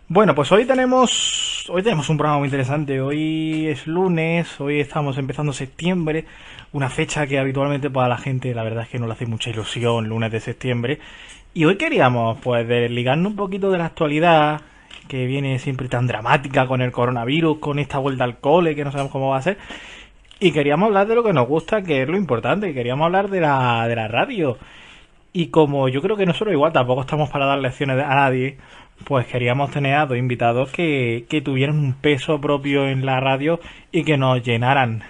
Bueno, pues hoy tenemos un programa muy interesante. Hoy es lunes, hoy estamos empezando septiembre, una fecha que habitualmente para la gente la verdad es que no le hace mucha ilusión, lunes de septiembre. Y hoy queríamos pues desligarnos un poquito de la actualidad que viene siempre tan dramática con el coronavirus, con esta vuelta al cole que no sabemos cómo va a ser. Y queríamos hablar de lo que nos gusta, que es lo importante. Queríamos hablar de la radio. Y como yo creo que nosotros igual tampoco estamos para dar lecciones a nadie, pues queríamos tener a dos invitados que tuvieran un peso propio en la radio y que nos llenaran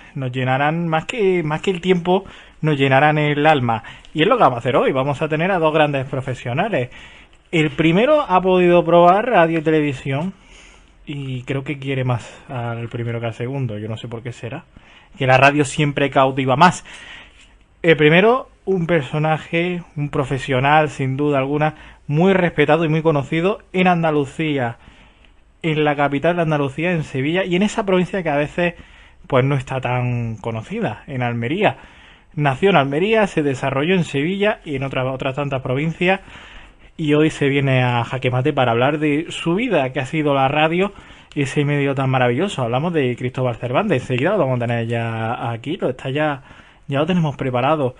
más que el tiempo, nos llenaran el alma. Y es lo que vamos a hacer hoy, vamos a tener a dos grandes profesionales. El primero ha podido probar radio y televisión y creo que quiere más al primero que al segundo, yo no sé por qué será. Que la radio siempre cautiva más. El primero, un personaje, un profesional, sin duda alguna, muy respetado y muy conocido en Andalucía, en la capital de Andalucía, en Sevilla, y en esa provincia que a veces pues no está tan conocida, en Almería. Nació en Almería, se desarrolló en Sevilla y en otras tantas provincias, y hoy se viene a Jaque Mate para hablar de su vida, que ha sido la radio, ese medio tan maravilloso. Hablamos de Cristóbal Cervantes, enseguida lo vamos a tener ya aquí, ya lo tenemos preparado.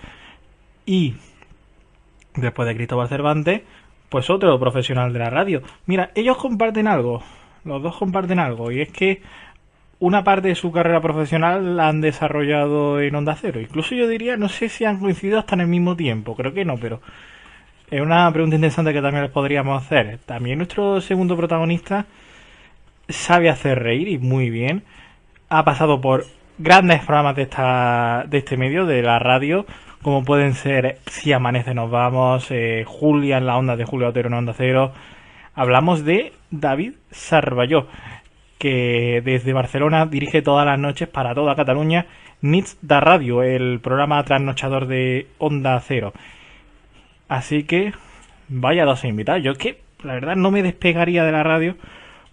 Y después de Cristóbal Cervantes, pues otro profesional de la radio. Mira, ellos comparten algo, los dos comparten algo, y es que una parte de su carrera profesional la han desarrollado en Onda Cero. Incluso yo diría, no sé si han coincidido hasta en el mismo tiempo, creo que no, pero es una pregunta interesante que también les podríamos hacer. También nuestro segundo protagonista sabe hacer reír y muy bien. Ha pasado por grandes programas de este medio, de la radio, como pueden ser Si Amanece Nos Vamos, Julia en la onda de Julio Otero en Onda Cero. Hablamos de David Sarballó, que desde Barcelona dirige todas las noches para toda Cataluña Nits da Radio, el programa trasnochador de Onda Cero. Así que vaya dos invitados. Yo es que la verdad no me despegaría de la radio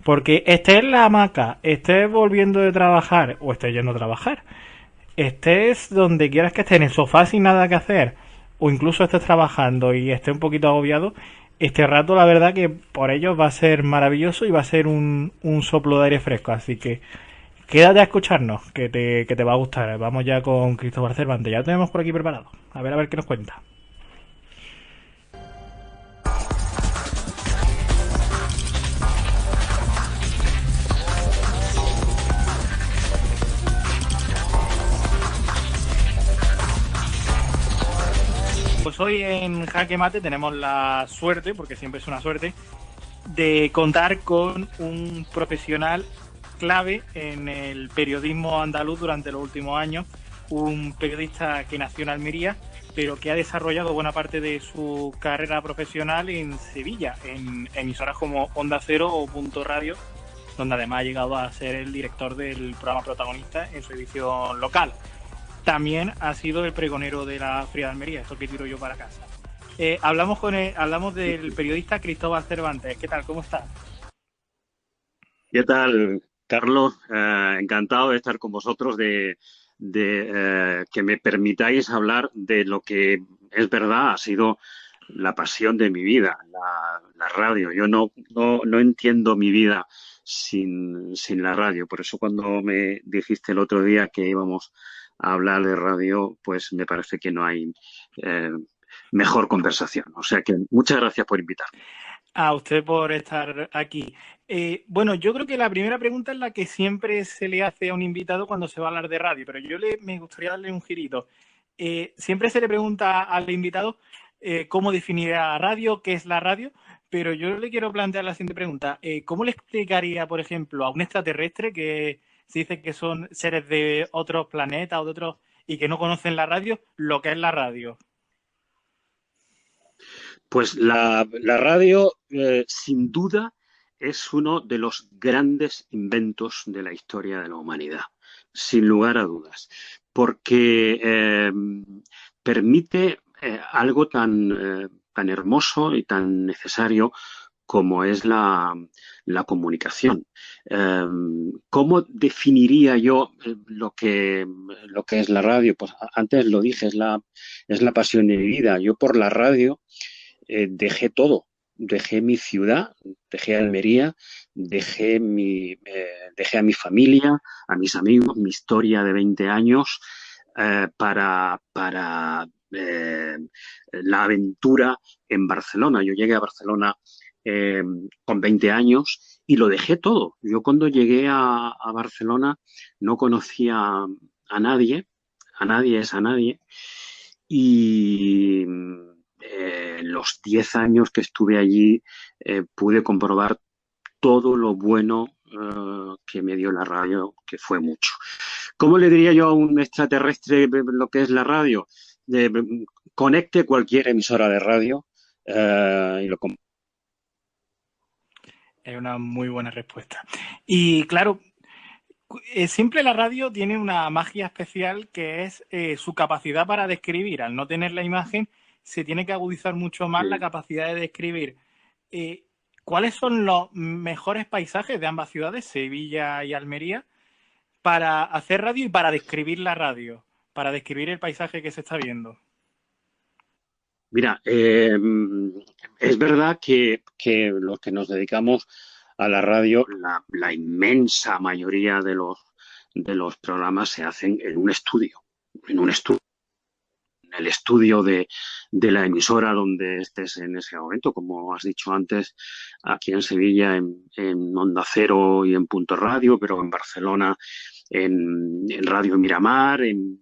porque estés en la hamaca, estés volviendo de trabajar o estés yendo a trabajar, estés donde quieras que estés, en el sofá sin nada que hacer, o incluso estés trabajando y estés un poquito agobiado, este rato la verdad que por ellos va a ser maravilloso y va a ser un soplo de aire fresco. Así que quédate a escucharnos, que te va a gustar. Vamos ya con Cristóbal Cervantes, ya lo tenemos por aquí preparado. A ver qué nos cuenta. Pues hoy en Jaque Mate tenemos la suerte, porque siempre es una suerte, de contar con un profesional clave en el periodismo andaluz durante los últimos años, un periodista que nació en Almería, pero que ha desarrollado buena parte de su carrera profesional en Sevilla, en emisoras como Onda Cero o Punto Radio, donde además ha llegado a ser el director del programa Protagonista en su edición local. También ha sido el pregonero de la Feria de Almería, eso que tiro yo para casa. Hablamos del periodista Cristóbal Cervantes. ¿Qué tal? ¿Cómo estás? ¿Qué tal, Carlos? Encantado de estar con vosotros, que me permitáis hablar de lo que es verdad, ha sido la pasión de mi vida, la radio. Yo no entiendo mi vida sin la radio. Por eso cuando me dijiste el otro día que íbamos a hablar de radio, pues me parece que no hay eh, mejor conversación. O sea que muchas gracias por invitarme. A usted por estar aquí. Bueno, yo creo que la primera pregunta es la que siempre se le hace a un invitado cuando se va a hablar de radio, pero me gustaría darle un girito. Siempre se le pregunta al invitado cómo definir la radio, qué es la radio, pero yo le quiero plantear la siguiente pregunta. ¿Cómo le explicaría, por ejemplo, a un extraterrestre que se dice que son seres de otros planetas o de otros y que no conocen la radio, lo que es la radio? Pues la radio, sin duda, es uno de los grandes inventos de la historia de la humanidad, sin lugar a dudas, porque permite algo tan hermoso y tan necesario como es la comunicación. Eh, ¿Cómo definiría yo lo que es la radio? Pues antes lo dije, es la pasión de mi vida. Yo por la radio dejé todo. Dejé mi ciudad, dejé Almería, dejé a mi familia, a mis amigos, mi historia de 20 años para la aventura en Barcelona. Yo llegué a Barcelona eh, con 20 años y lo dejé todo. Yo cuando llegué a Barcelona no conocía a nadie es a nadie, y los 10 años que estuve allí pude comprobar todo lo bueno que me dio la radio, que fue mucho. ¿Cómo le diría yo a un extraterrestre lo que es la radio? Conecte cualquier emisora de radio y lo Es una muy buena respuesta. Y claro, siempre la radio tiene una magia especial que es su capacidad para describir. Al no tener la imagen, se tiene que agudizar mucho más la sí. capacidad de describir. Eh, ¿Cuáles son los mejores paisajes de ambas ciudades, Sevilla y Almería, para hacer radio y para describir la radio, para describir el paisaje que se está viendo? Mira, es verdad que los que nos dedicamos a la radio, la inmensa mayoría de los programas se hacen en un estudio, en el estudio de la emisora donde estés en ese momento, como has dicho antes, aquí en Sevilla, en Onda Cero y en Punto Radio, pero en Barcelona, en Radio Miramar, en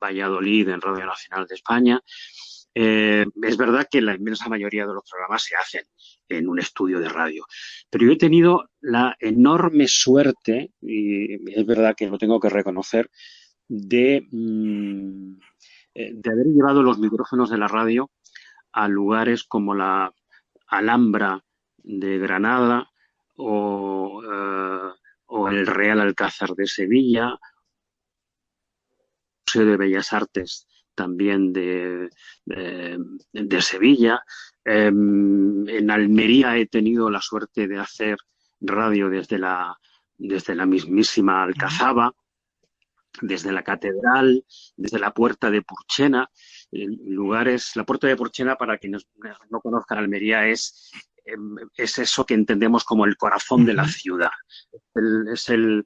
Valladolid, en Radio Nacional de España. Es verdad que la inmensa mayoría de los programas se hacen en un estudio de radio, pero yo he tenido la enorme suerte, y es verdad que lo tengo que reconocer, de haber llevado los micrófonos de la radio a lugares como la Alhambra de Granada o el Real Alcázar de Sevilla, Museo de Bellas Artes también de Sevilla. En Almería he tenido la suerte de hacer radio desde la mismísima Alcazaba, desde la Catedral, desde la Puerta de Purchena, lugares. La Puerta de Purchena, para quienes no conozcan Almería, es eso que entendemos como el corazón de la ciudad. Es el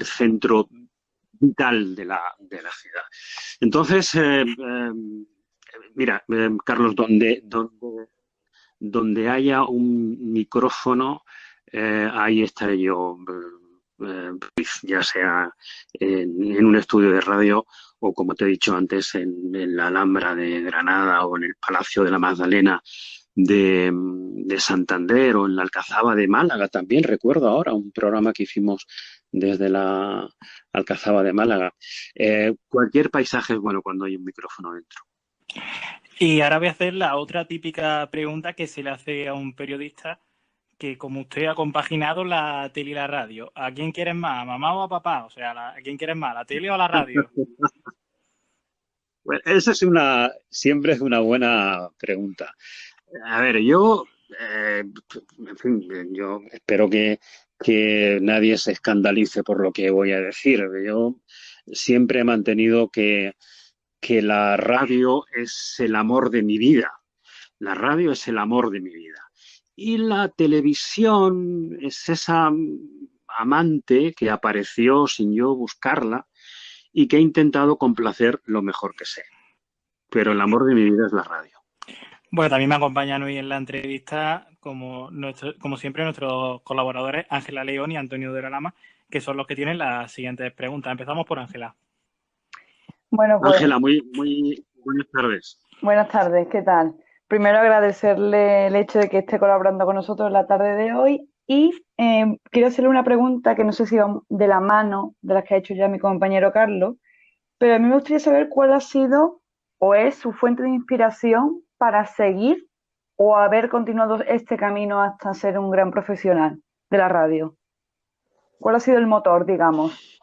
centro vital de la ciudad. Entonces, mira, Carlos, donde haya un micrófono, ahí estaré yo, ya sea en un estudio de radio o, como te he dicho antes, en la Alhambra de Granada o en el Palacio de la Magdalena de Santander o en la Alcazaba de Málaga también. Recuerdo ahora un programa que hicimos desde la Alcazaba de Málaga. Cualquier paisaje es bueno cuando hay un micrófono dentro. Y ahora voy a hacer la otra típica pregunta que se le hace a un periodista, que como usted ha compaginado la tele y la radio, ¿a quién quieres más, a mamá o a papá? O sea, ¿a quién quieres más, la tele o la radio? Bueno, siempre es una buena pregunta. A ver, en fin, yo espero que nadie se escandalice por lo que voy a decir. Yo siempre he mantenido que la radio es el amor de mi vida. La radio es el amor de mi vida. Y la televisión es esa amante que apareció sin yo buscarla y que he intentado complacer lo mejor que sé. Pero el amor de mi vida es la radio. Bueno, también me acompañan hoy en la entrevista, como siempre, nuestros colaboradores Ángela León y Antonio de la Lama, que son los que tienen las siguientes preguntas. Empezamos por Ángela. Bueno, pues Ángela, muy buenas tardes. buenas tardes, ¿qué tal? Primero agradecerle el hecho de que esté colaborando con nosotros la tarde de hoy y quiero hacerle una pregunta que no sé si va de la mano de las que ha hecho ya mi compañero Carlos, pero a mí me gustaría saber cuál ha sido o es su fuente de inspiración para seguir o haber continuado este camino hasta ser un gran profesional. de la radio? ¿Cuál ha sido el motor, digamos?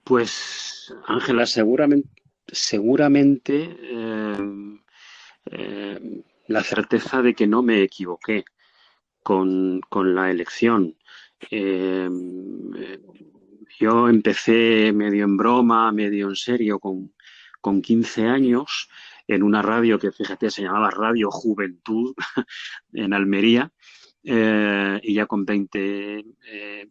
Pues, Ángela, seguramente la certeza de que no me equivoqué con la elección. Eh, eh, yo empecé medio en broma, medio en serio, con 15 años, en una radio que, fíjate, se llamaba Radio Juventud, en Almería, y ya con 20 eh,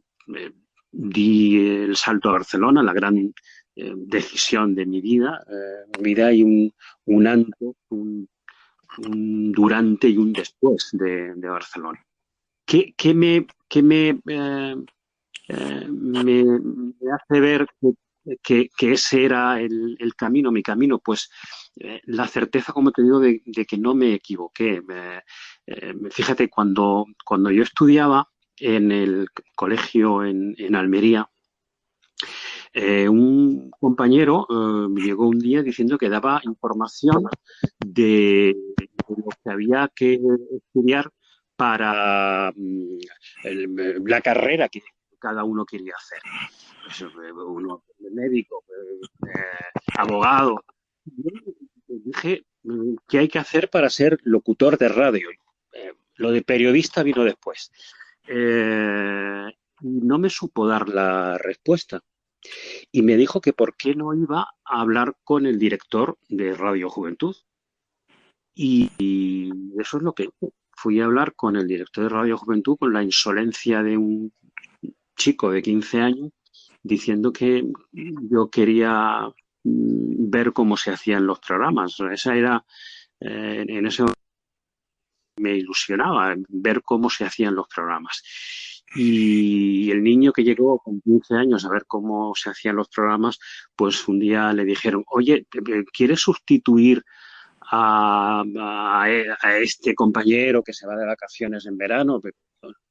di el salto a Barcelona, la gran decisión de mi vida y un antes, un durante y un después de Barcelona. ¿Qué me hace ver que ese era el camino, mi camino? Pues la certeza, como te digo, de que no me equivoqué. Fíjate, cuando yo estudiaba en el colegio en Almería, un compañero me llegó un día diciendo que daba información de lo que había que estudiar para la carrera que cada uno quería hacer. Pues, uno médico, abogado. Yo dije, ¿qué hay que hacer para ser locutor de radio? Lo de periodista vino después. Y no me supo dar la respuesta y me dijo que por qué no iba a hablar con el director de Radio Juventud. Y eso es lo que hice. Fui a hablar con el director de Radio Juventud con la insolencia de un chico de 15 años diciendo que yo quería ver cómo se hacían los programas. Esa era, en ese momento me ilusionaba ver cómo se hacían los programas. Y el niño que llegó con 15 años a ver cómo se hacían los programas, pues un día le dijeron, oye, ¿quieres sustituir a este compañero que se va de vacaciones en verano?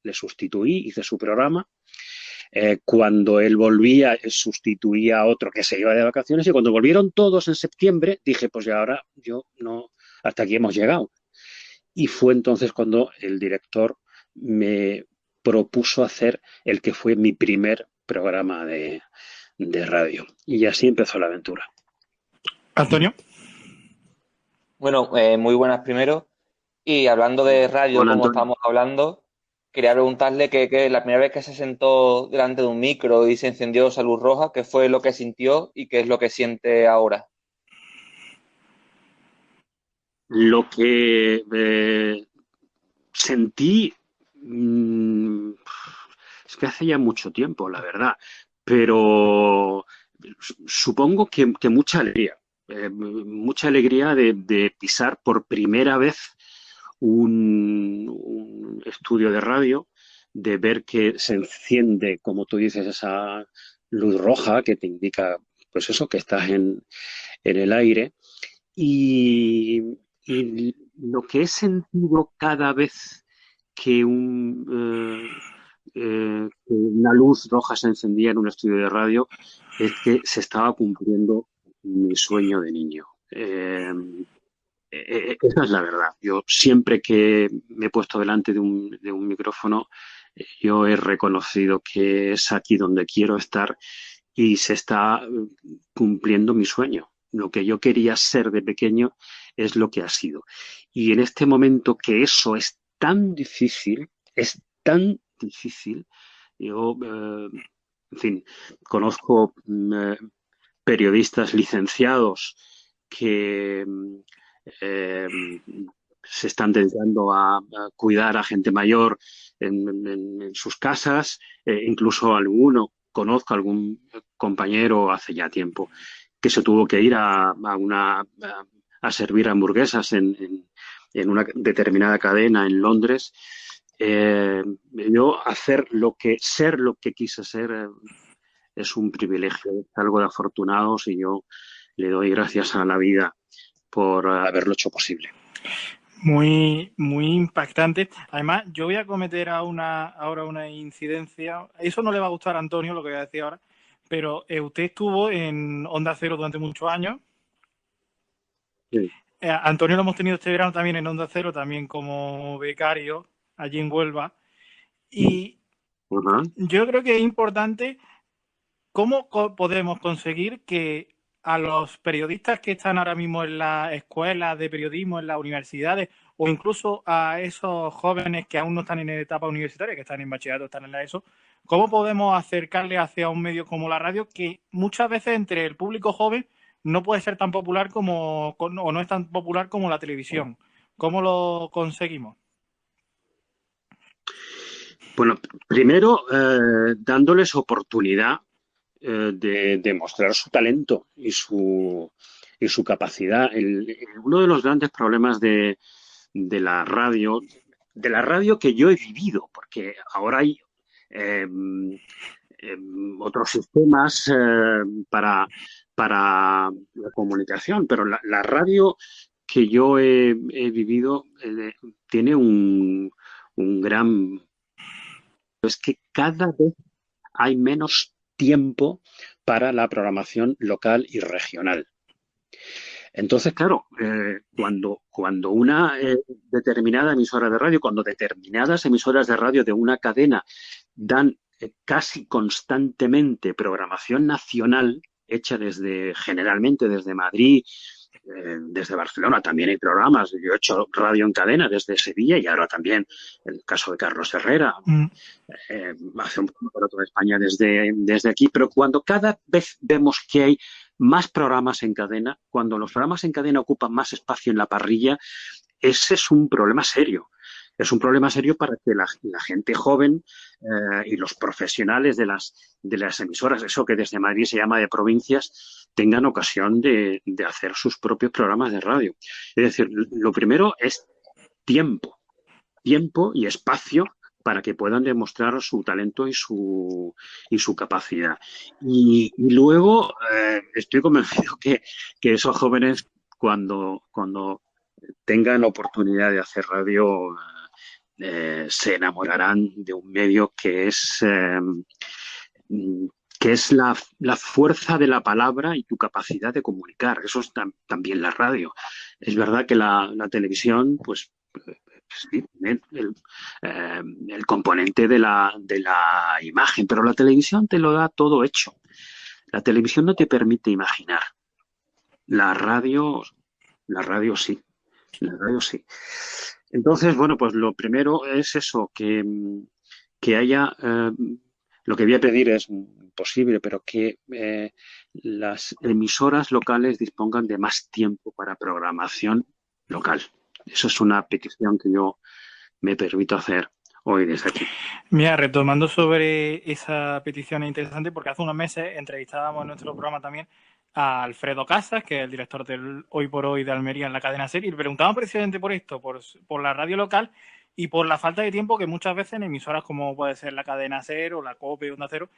Le sustituí, hice su programa. Cuando él volvía, sustituía a otro que se iba de vacaciones, y cuando volvieron todos en septiembre, dije, pues ya ahora yo no, hasta aquí hemos llegado. Y fue entonces cuando el director me propuso hacer el que fue mi primer programa de radio. Y así empezó la aventura. Antonio. Bueno, muy buenas primero. Y hablando de radio, Hola, como Antonio. estábamos hablando, quería preguntarle que la primera vez que se sentó delante de un micro y se encendió esa luz roja, ¿qué fue lo que sintió y qué es lo que siente ahora? Lo que sentí es que hace ya mucho tiempo, la verdad, pero supongo que mucha alegría de pisar por primera vez un estudio de radio, de ver que se enciende, como tú dices, esa luz roja que te indica, pues eso, que estás en el aire. Y, y lo que he sentido cada vez que que una luz roja se encendía en un estudio de radio es que se estaba cumpliendo mi sueño de niño. Esa es la verdad. Yo siempre que me he puesto delante de un micrófono, yo he reconocido que es aquí donde quiero estar y se está cumpliendo mi sueño. Lo que yo quería ser de pequeño es lo que ha sido. Y en este momento que eso es tan difícil, yo, en fin, conozco periodistas licenciados que eh, se están dedicando a cuidar a gente mayor en sus casas, incluso conozco algún compañero hace ya tiempo que se tuvo que ir a servir hamburguesas en una determinada cadena en Londres. Yo ser lo que quise ser es un privilegio, es algo de afortunados y yo le doy gracias a la vida por haberlo hecho posible. Muy, muy impactante. Además, yo voy a cometer ahora una incidencia. Eso no le va a gustar a Antonio, lo que voy a decir ahora, pero usted estuvo en Onda Cero durante muchos años. Sí. Antonio lo hemos tenido este verano también en Onda Cero, también como becario allí en Huelva. Y Ajá. yo creo que es importante cómo podemos conseguir que a los periodistas que están ahora mismo en las escuelas de periodismo, en las universidades, o incluso a esos jóvenes que aún no están en etapa universitaria, que están en bachillerato, están en la ESO, ¿cómo podemos acercarle hacia un medio como la radio que muchas veces entre el público joven no puede ser tan popular como, o no es tan popular como la televisión? ¿Cómo lo conseguimos? Bueno, primero dándoles oportunidad de demostrar su talento y su capacidad. Uno de los grandes problemas de de la radio que yo he vivido, porque ahora hay eh, otros sistemas para la comunicación, pero la radio que yo he vivido tiene un gran... Es que cada vez hay menos tiempo para la programación local y regional. Entonces, claro, cuando una determinada emisora de radio, cuando determinadas emisoras de radio de una cadena dan casi constantemente programación nacional, hecha generalmente desde Madrid, desde Barcelona también hay programas. Yo he hecho radio en cadena desde Sevilla y ahora también el caso de Carlos Herrera. Hace un poco para toda España desde aquí, pero cuando cada vez vemos que hay más programas en cadena, cuando los programas en cadena ocupan más espacio en la parrilla, ese es un problema serio. Es un problema serio para que la gente joven y los profesionales de las emisoras, eso que desde Madrid se llama de provincias, tengan ocasión de hacer sus propios programas de radio. Es decir, lo primero es tiempo y espacio para que puedan demostrar su talento y su capacidad. Y luego estoy convencido que esos jóvenes, cuando tengan la oportunidad de hacer radio, se enamorarán de un medio que es la fuerza de la palabra y tu capacidad de comunicar. Eso es también la radio. Es verdad que la televisión, pues sí, el componente de la imagen, pero la televisión te lo da todo hecho. La televisión no te permite imaginar. La radio, la radio sí. La radio sí. Entonces, bueno, pues lo primero es eso, que haya, lo que voy a pedir es posible, pero que las emisoras locales dispongan de más tiempo para programación local. Eso es una petición que yo me permito hacer hoy desde aquí. Mira, retomando sobre esa petición es interesante porque hace unos meses entrevistábamos en nuestro programa también a Alfredo Casas, que es el director del Hoy por Hoy de Almería en la cadena SER, y le preguntaban precisamente por esto, por la radio local y por la falta de tiempo que muchas veces en emisoras como puede ser la cadena SER o la COPE, Onda Cero,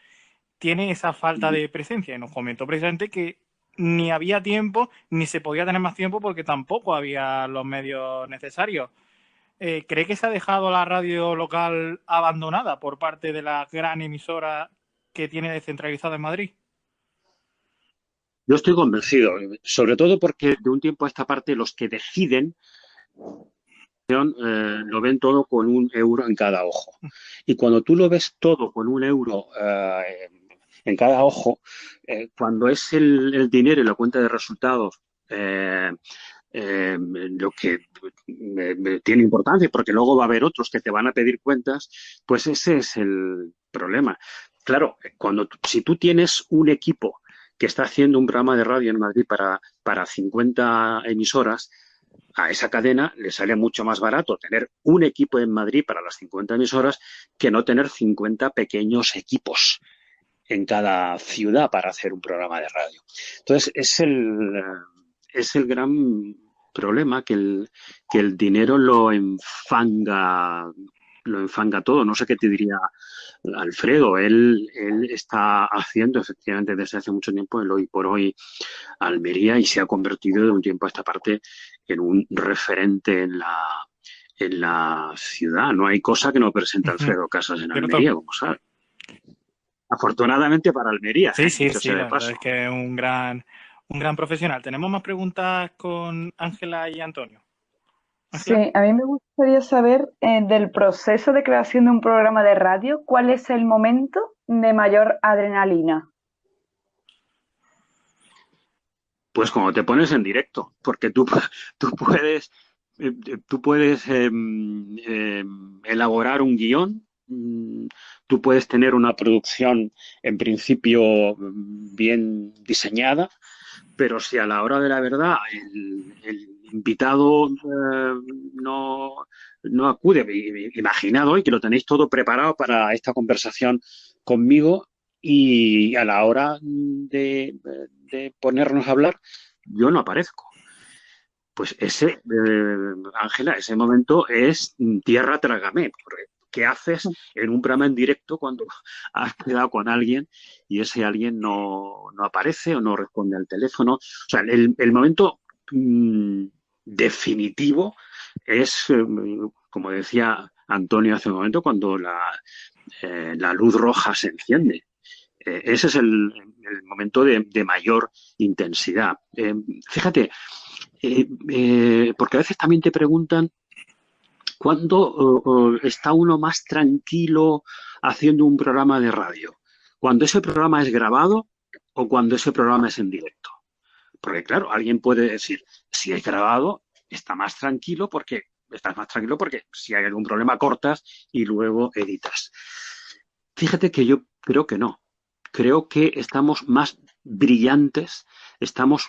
tiene esa falta de presencia. Y nos comentó precisamente que ni había tiempo ni se podía tener más tiempo porque tampoco había los medios necesarios. ¿Cree que se ha dejado la radio local abandonada por parte de la gran emisora que tiene descentralizada en Madrid? Yo estoy convencido, sobre todo porque de un tiempo a esta parte los que deciden lo ven todo con €1 en cada ojo. Y cuando tú lo ves todo con €1 en cada ojo, cuando es el dinero y la cuenta de resultados lo que tiene importancia, porque luego va a haber otros que te van a pedir cuentas, pues ese es el problema. Claro, si tú tienes un equipo que está haciendo un programa de radio en Madrid para 50 emisoras, a esa cadena le sale mucho más barato tener un equipo en Madrid para las 50 emisoras que no tener 50 pequeños equipos en cada ciudad para hacer un programa de radio. Entonces, es el gran problema que el dinero lo enfanga todo. No sé qué te diría Alfredo. Él está haciendo efectivamente desde hace mucho tiempo el Hoy por Hoy Almería y se ha convertido de un tiempo a esta parte en un referente en la ciudad. No hay cosa que no presente Alfredo Casas en Almería, como sabes. Afortunadamente para Almería. Sí, la verdad es que es un gran profesional. ¿Tenemos más preguntas con Ángela y Antonio? Sí, Ángela. a mí me gustaría saber del proceso de creación de un programa de radio, ¿cuál es el momento de mayor adrenalina? Pues cuando te pones en directo, porque tú puedes, tú puedes elaborar un guión, tú puedes tener una producción en principio bien diseñada, pero si a la hora de la verdad el invitado no, no acude, imaginad hoy que lo tenéis todo preparado para esta conversación conmigo y a la hora de ponernos a hablar, yo no aparezco. Pues Ángela, ese momento es tierra trágame. Porque ¿qué haces en un programa en directo cuando has quedado con alguien y ese alguien no aparece o no responde al teléfono? O sea, el momento mm, definitivo es, como decía Antonio hace un momento, cuando la luz roja se enciende. Ese es el momento de mayor intensidad. Fíjate, porque a veces también te preguntan cuándo está uno más tranquilo haciendo un programa de radio. ¿Cuando ese programa es grabado o cuando ese programa es en directo? Porque claro, alguien puede decir, si es grabado, estás más tranquilo porque si hay algún problema cortas y luego editas. Fíjate que yo creo que no. Creo que estamos más brillantes, estamos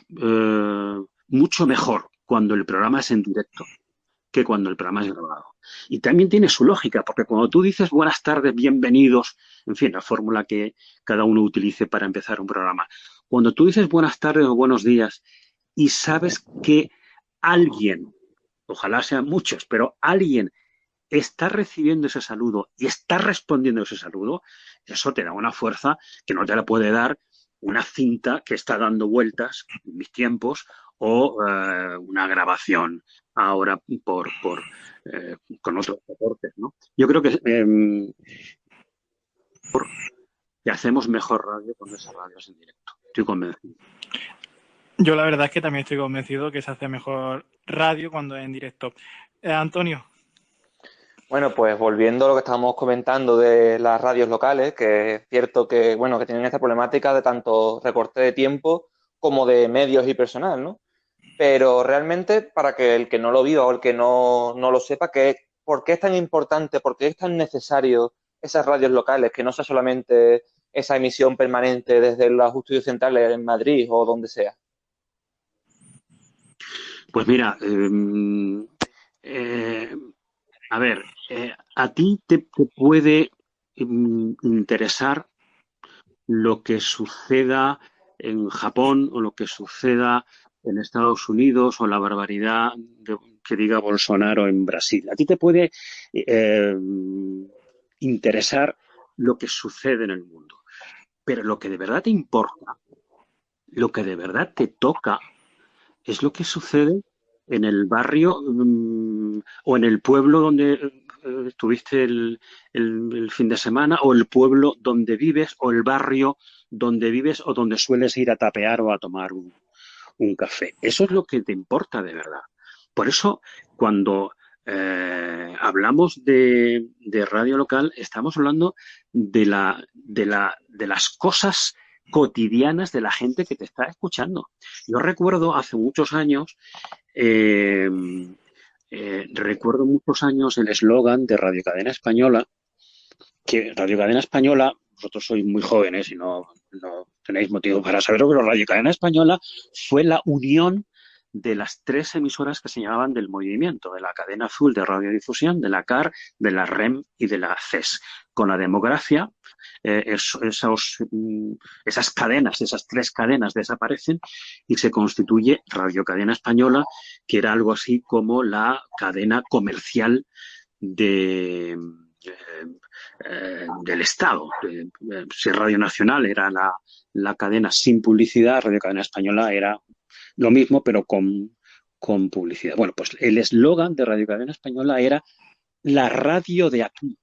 mucho mejor cuando el programa es en directo que cuando el programa es grabado. Y también tiene su lógica, porque cuando tú dices buenas tardes, bienvenidos, en fin, la fórmula que cada uno utilice para empezar un programa, cuando tú dices buenas tardes o buenos días y sabes que alguien, ojalá sean muchos, pero alguien está recibiendo ese saludo y está respondiendo ese saludo, eso te da una fuerza que no te la puede dar una cinta que está dando vueltas en mis tiempos o una grabación ahora con otros soportes, ¿no? Yo creo que hacemos mejor radio con esas radios en directo. Estoy convencido. Yo la verdad es que también estoy convencido que se hace mejor radio cuando es en directo. Antonio, Bueno, pues volviendo a lo que estábamos comentando de las radios locales, que es cierto que, bueno, que tienen esta problemática de tanto recorte de tiempo como de medios y personal, ¿no? Pero realmente, para que el que no lo viva o el que no lo sepa, ¿por qué es tan importante, por qué es tan necesario esas radios locales, que no sea solamente esa emisión permanente desde los estudios centrales en Madrid o donde sea? Pues mira, eh, a ver, a ti te puede interesar lo que suceda en Japón o lo que suceda en Estados Unidos o la barbaridad que diga Bolsonaro en Brasil. A ti te puede eh, interesar lo que sucede en el mundo, pero lo que de verdad te importa, lo que de verdad te toca, es lo que sucede en el barrio o en el pueblo donde estuviste el fin de semana o el pueblo donde vives o el barrio donde vives o donde sueles ir a tapear o a tomar un café. Eso es lo que te importa de verdad. Por eso, cuando hablamos de radio local, estamos hablando de las cosas cotidianas de la gente que te está escuchando. Yo recuerdo hace muchos años, eh, recuerdo muchos años el eslogan de Radio Cadena Española, que Radio Cadena Española, vosotros sois muy jóvenes y no tenéis motivo para saberlo, pero Radio Cadena Española fue la unión de las tres emisoras que se llamaban del movimiento, de la cadena azul de radiodifusión, de la CAR, de la REM y de la CES. Con la demografía, esas cadenas, esas tres cadenas desaparecen y se constituye Radio Cadena Española, que era algo así como la cadena comercial de, del Estado. Si Radio Nacional era la cadena sin publicidad, Radio Cadena Española era lo mismo, pero con publicidad. Bueno, pues el eslogan de Radio Cadena Española era la radio de aquí.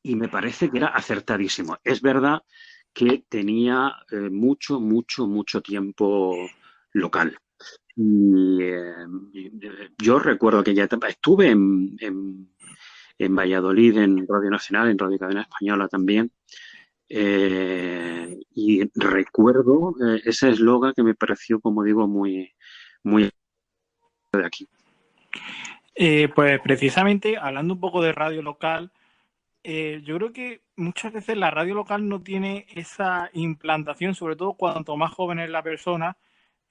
Y me parece que era acertadísimo. Es verdad que tenía mucho tiempo local. Y yo recuerdo que ya estuve en Valladolid, en Radio Nacional, en Radio Cadena Española también. Y recuerdo ese eslogan que me pareció, como digo, muy de aquí. Pues precisamente, hablando un poco de radio local, yo creo que muchas veces la radio local no tiene esa implantación, sobre todo cuanto más joven es la persona.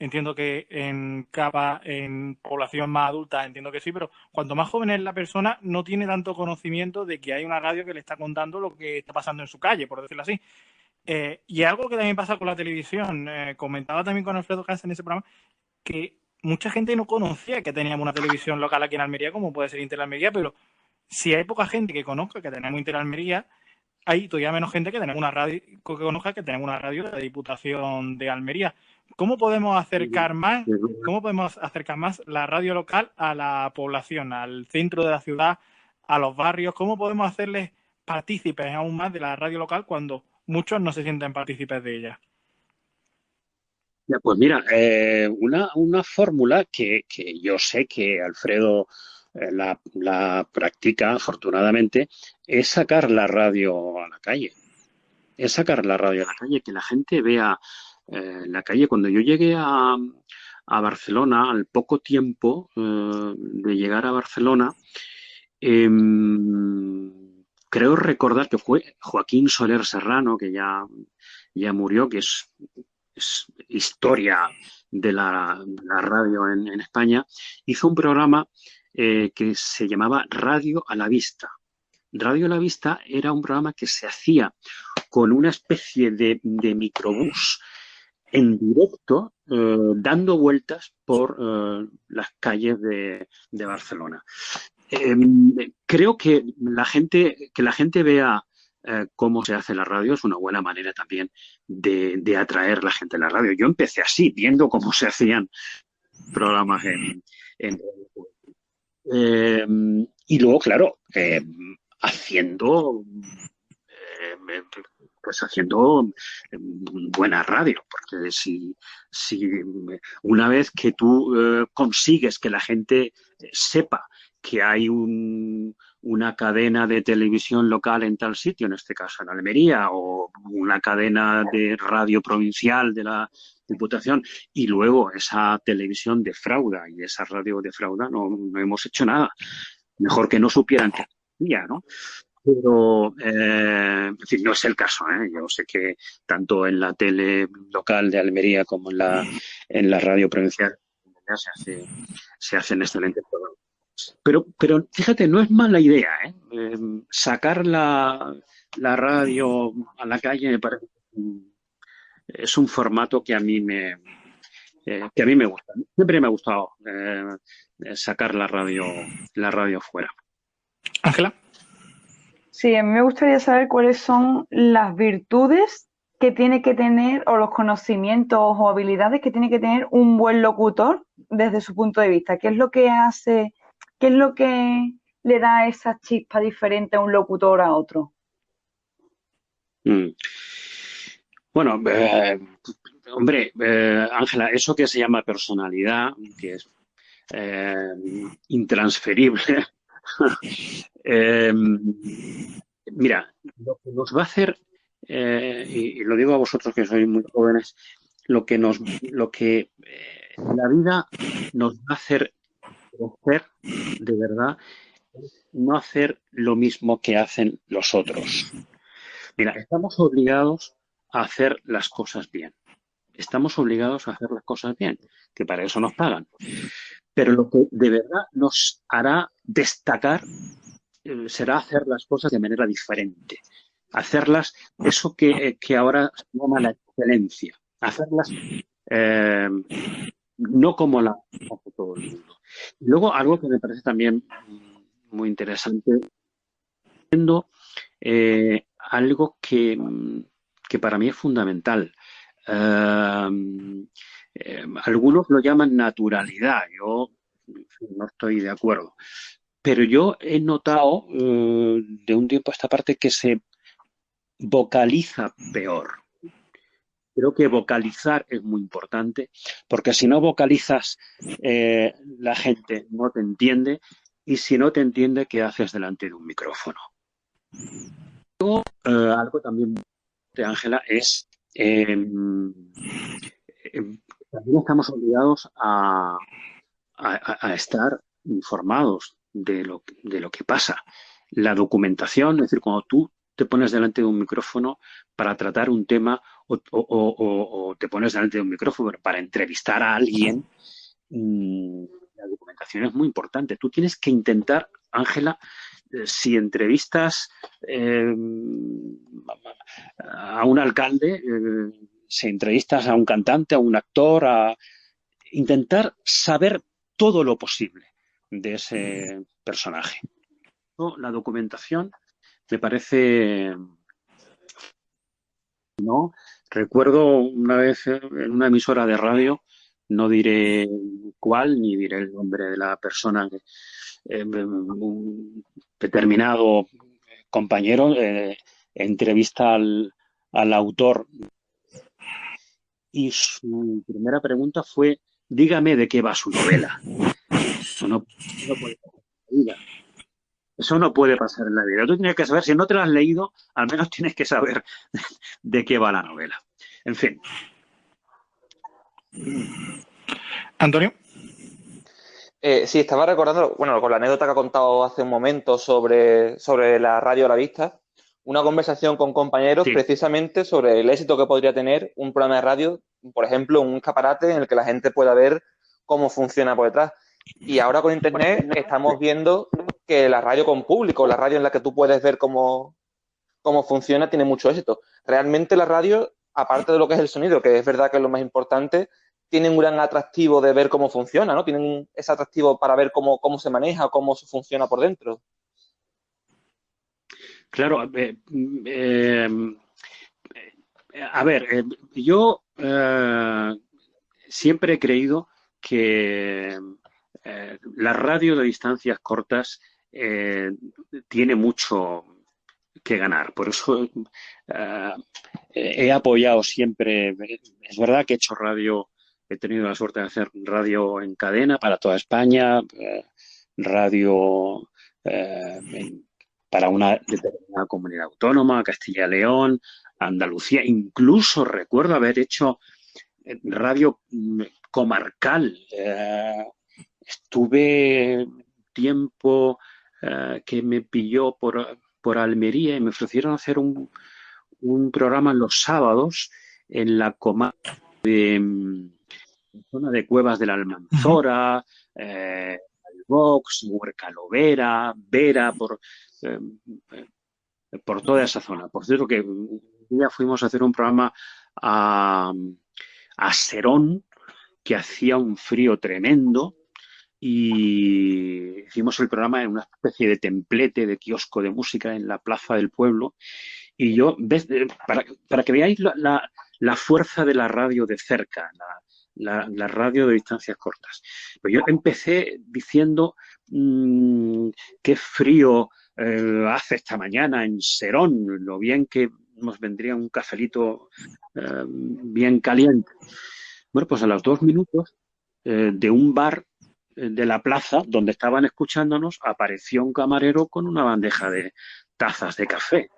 Entiendo que en población más adulta, entiendo que sí, pero cuanto más joven es la persona, no tiene tanto conocimiento de que hay una radio que le está contando lo que está pasando en su calle, por decirlo así. Y algo que también pasa con la televisión, comentaba también con Alfredo Casa en ese programa, que mucha gente no conocía que teníamos una televisión local aquí en Almería, como puede ser Interalmería, pero si hay poca gente que conozca que tenemos Interalmería, hay todavía menos gente que tenemos una radio, que conozca que tenemos una radio de la Diputación de Almería. ¿Cómo podemos acercar más la radio local a la población, al centro de la ciudad, a los barrios? ¿Cómo podemos hacerles partícipes aún más de la radio local cuando muchos no se sienten partícipes de ella? Ya, pues mira, una fórmula que yo sé que Alfredo la practica afortunadamente es sacar la radio a la calle. Es sacar la radio a la calle, que la gente vea la calle. Cuando yo llegué a Barcelona, al poco tiempo de llegar a Barcelona, creo recordar que fue Joaquín Soler Serrano, que ya murió, que es historia de la radio en España, hizo un programa que se llamaba Radio a la Vista. Radio a la Vista era un programa que se hacía con una especie de microbús en directo, dando vueltas por las calles de Barcelona. Creo que la gente vea cómo se hace la radio es una buena manera también de atraer la gente a la radio. Yo empecé así, viendo cómo se hacían programas en eh, y luego, claro, haciendo haciendo buena radio, porque si una vez que tú consigues que la gente sepa que hay una cadena de televisión local en tal sitio, en este caso en Almería, o una cadena de radio provincial de la Diputación, y luego esa televisión defrauda y esa radio defrauda, no hemos hecho nada. Mejor que no supieran que hacía, ¿no? Pero, en fin, no es el caso, ¿eh? Yo sé que tanto en la tele local de Almería como en la radio provincial se hacen excelentes programas. Pero fíjate, no es mala idea, ¿eh? Sacar la radio a la calle me parece es un formato que que a mí me gusta. Siempre me ha gustado sacar la radio fuera. Ángela. Sí, a mí me gustaría saber cuáles son las virtudes que tiene que tener o los conocimientos o habilidades que tiene que tener un buen locutor desde su punto de vista. ¿Qué es lo que hace, qué es lo que le da esa chispa diferente a un locutor a otro? Mm. Bueno, hombre, Ángela, eso que se llama personalidad, que es intransferible, mira, lo que nos va a hacer, y lo digo a vosotros que sois muy jóvenes, lo que la vida nos va a hacer crecer de verdad es no hacer lo mismo que hacen los otros. Mira, estamos obligados a hacer las cosas bien. Estamos obligados a hacer las cosas bien, que para eso nos pagan. Pero lo que de verdad nos hará destacar será hacer las cosas de manera diferente. Hacerlas, eso que ahora se llama la excelencia. Hacerlas no como la hace todo el mundo. Y luego, algo que me parece también muy interesante, algo que para mí es fundamental. Algunos lo llaman naturalidad, yo no estoy de acuerdo, pero yo he notado de un tiempo a esta parte que se vocaliza peor. creo que vocalizar es muy importante, porque si no vocalizas, la gente no te entiende, y si no te entiende, ¿qué haces delante de un micrófono? Algo también de Ángela es, también estamos obligados a estar informados de lo que pasa. La documentación, es decir, cuando tú te pones delante de un micrófono para tratar un tema o te pones delante de un micrófono para entrevistar a alguien, la documentación es muy importante. Tú tienes que intentar, Ángela, si entrevistas a un alcalde, si entrevistas a un cantante, a un actor, a intentar saber todo lo posible de ese personaje. La documentación me parece, ¿no? Recuerdo una vez en una emisora de radio, no diré cuál, ni diré el nombre de la persona, un determinado compañero entrevista al autor, y su primera pregunta fue: dígame de qué va su novela. Eso no puede pasar en la vida. Eso no puede pasar en la vida. Tú tienes que saber, si no te lo has leído, al menos tienes que saber de qué va la novela. En fin. Antonio. Sí, estaba recordando, bueno, con la anécdota que ha contado hace un momento sobre la radio a la vista, una conversación con compañeros Sí. precisamente sobre el éxito que podría tener un programa de radio, por ejemplo, un escaparate en el que la gente pueda ver cómo funciona por detrás. Y ahora con Internet estamos viendo que la radio con público, la radio en la que tú puedes ver cómo funciona, tiene mucho éxito. Realmente la radio, aparte de lo que es el sonido, que es verdad que es lo más importante, tienen un gran atractivo de ver cómo funciona, ¿no? Tienen ese atractivo para ver cómo se maneja, cómo se funciona por dentro. Claro, a ver, yo siempre he creído que la radio de distancias cortas tiene mucho que ganar. Por eso he apoyado siempre. Es verdad que he hecho radio, he tenido la suerte de hacer radio en cadena para toda España, radio para una determinada comunidad autónoma, Castilla y León, Andalucía. Incluso recuerdo haber hecho radio comarcal. Estuve tiempo que me pilló por Almería y me ofrecieron hacer un programa los sábados en la comarca de zona de Cuevas de la Almanzora, Albox, Huercalovera, Vera, por toda esa zona. Por cierto que un día fuimos a hacer un programa a Serón, que hacía un frío tremendo, y hicimos el programa en una especie de templete de kiosco de música en la plaza del pueblo. Y yo, para que veáis la fuerza de la radio de cerca, la radio de distancias cortas. Pues yo empecé diciendo qué frío hace esta mañana en Serón, lo bien que nos vendría un cafelito bien caliente. Bueno, pues a los 2 minutos de un bar de la plaza donde estaban escuchándonos, apareció un camarero con una bandeja de tazas de café.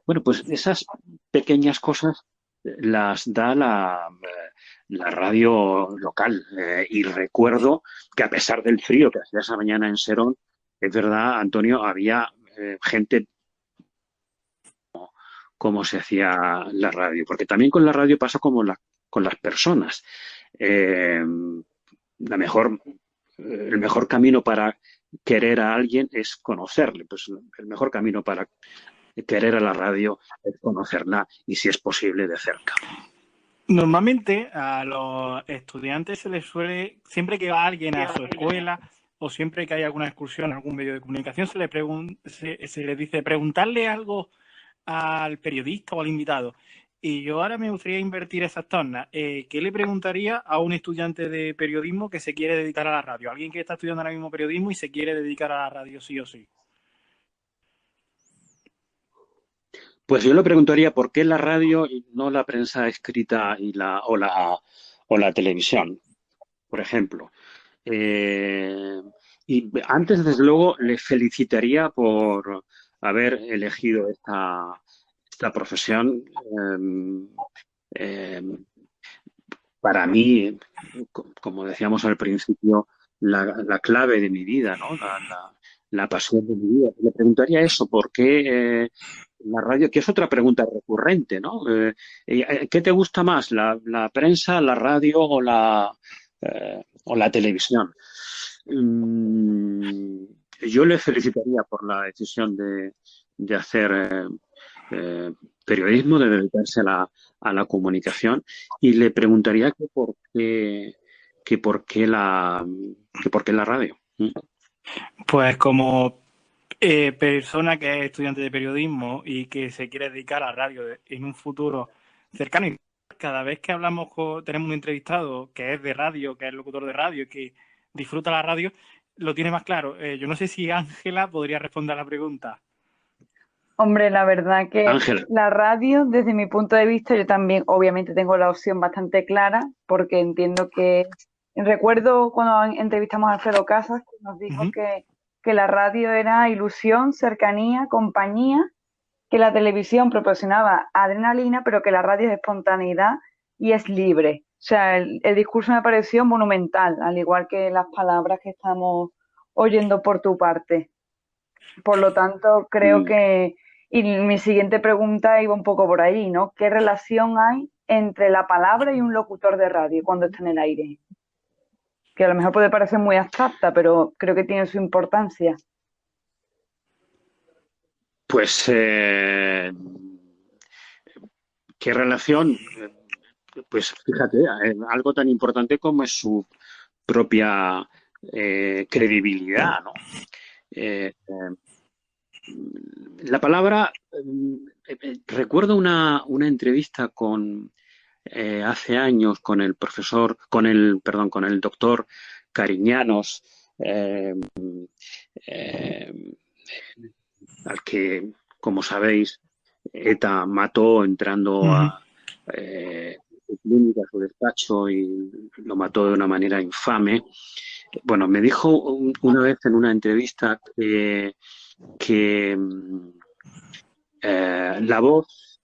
Bueno, pues esas pequeñas cosas las da la radio local. Y recuerdo que, a pesar del frío que hacía esa mañana en Serón, es verdad, Antonio, había gente como se hacía la radio. Porque también con la radio pasa como con las personas. El mejor camino para querer a alguien es conocerle. Pues el mejor camino para querer a la radio es conocerla, y, si es posible, de cerca. Normalmente a los estudiantes se les suele, siempre que va alguien a su escuela o siempre que hay alguna excursión en algún medio de comunicación, se les dice preguntarle algo al periodista o al invitado. Y yo ahora me gustaría invertir esas tornas. ¿Qué le preguntaría a un estudiante de periodismo que se quiere dedicar a la radio? Alguien que está estudiando ahora mismo periodismo y se quiere dedicar a la radio sí o sí. Pues yo le preguntaría por qué la radio y no la prensa escrita o la televisión, por ejemplo. Eh, y antes, desde luego, le felicitaría por haber elegido esta profesión. Eh, para mí, como decíamos al principio, la clave de mi vida, ¿no? La pasión de mi vida. Le preguntaría eso, ¿por qué la radio? Que es otra pregunta recurrente, ¿no? ¿Qué te gusta más, la prensa, la radio o la televisión? Mm, yo le felicitaría por la decisión de hacer periodismo, de dedicarse a la comunicación y le preguntaría que por qué la radio. Pues como persona que es estudiante de periodismo y que se quiere dedicar a la radio en un futuro cercano, y cada vez que hablamos tenemos un entrevistado que es de radio, que es locutor de radio, que disfruta la radio, lo tiene más claro. Yo no sé si Ángela podría responder a la pregunta. Hombre, la verdad que Ángela. la radio, desde mi punto de vista, yo también obviamente tengo la opción bastante clara, porque entiendo que, recuerdo cuando entrevistamos a Alfredo Casas, que nos dijo que la radio era ilusión, cercanía, compañía, que la televisión proporcionaba adrenalina, pero que la radio es espontaneidad y es libre. O sea, el discurso me pareció monumental, al igual que las palabras que estamos oyendo por tu parte. Por lo tanto, creo que, y mi siguiente pregunta iba un poco por ahí, ¿no? ¿Qué relación hay entre la palabra y un locutor de radio cuando está en el aire? Que a lo mejor puede parecer muy abstracta, pero creo que tiene su importancia. Pues, ¿qué relación? Pues fíjate, algo tan importante como es su propia credibilidad, ¿no? La palabra, recuerdo una entrevista hace años con el con el doctor Cariñanos, al que, como sabéis, ETA mató entrando a su clínica, a su despacho, y lo mató de una manera infame. Bueno, me dijo una vez en una entrevista que la voz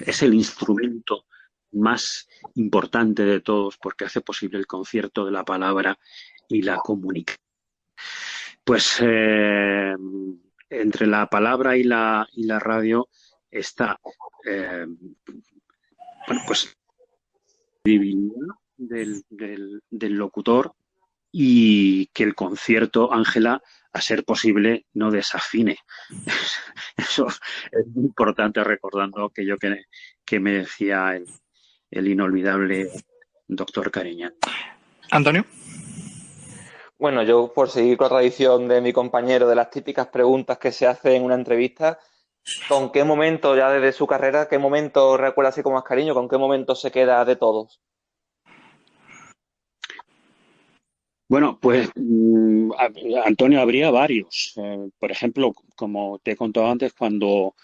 es el instrumento más importante de todos porque hace posible el concierto de la palabra y la comunicación. Pues entre la palabra y la radio está bueno, pues la credibilidad del locutor y que el concierto, Ángela, a ser posible, no desafine. Eso es muy importante, recordando aquello que me decía el inolvidable doctor Cariñán. Antonio. Bueno, yo por seguir con la tradición de mi compañero de las típicas preguntas que se hacen en una entrevista, ¿con qué momento ya desde su carrera, qué momento recuerda así con más cariño, con qué momento se queda de todos? Bueno, pues Antonio, habría varios. Por ejemplo, como te he contado antes, cuando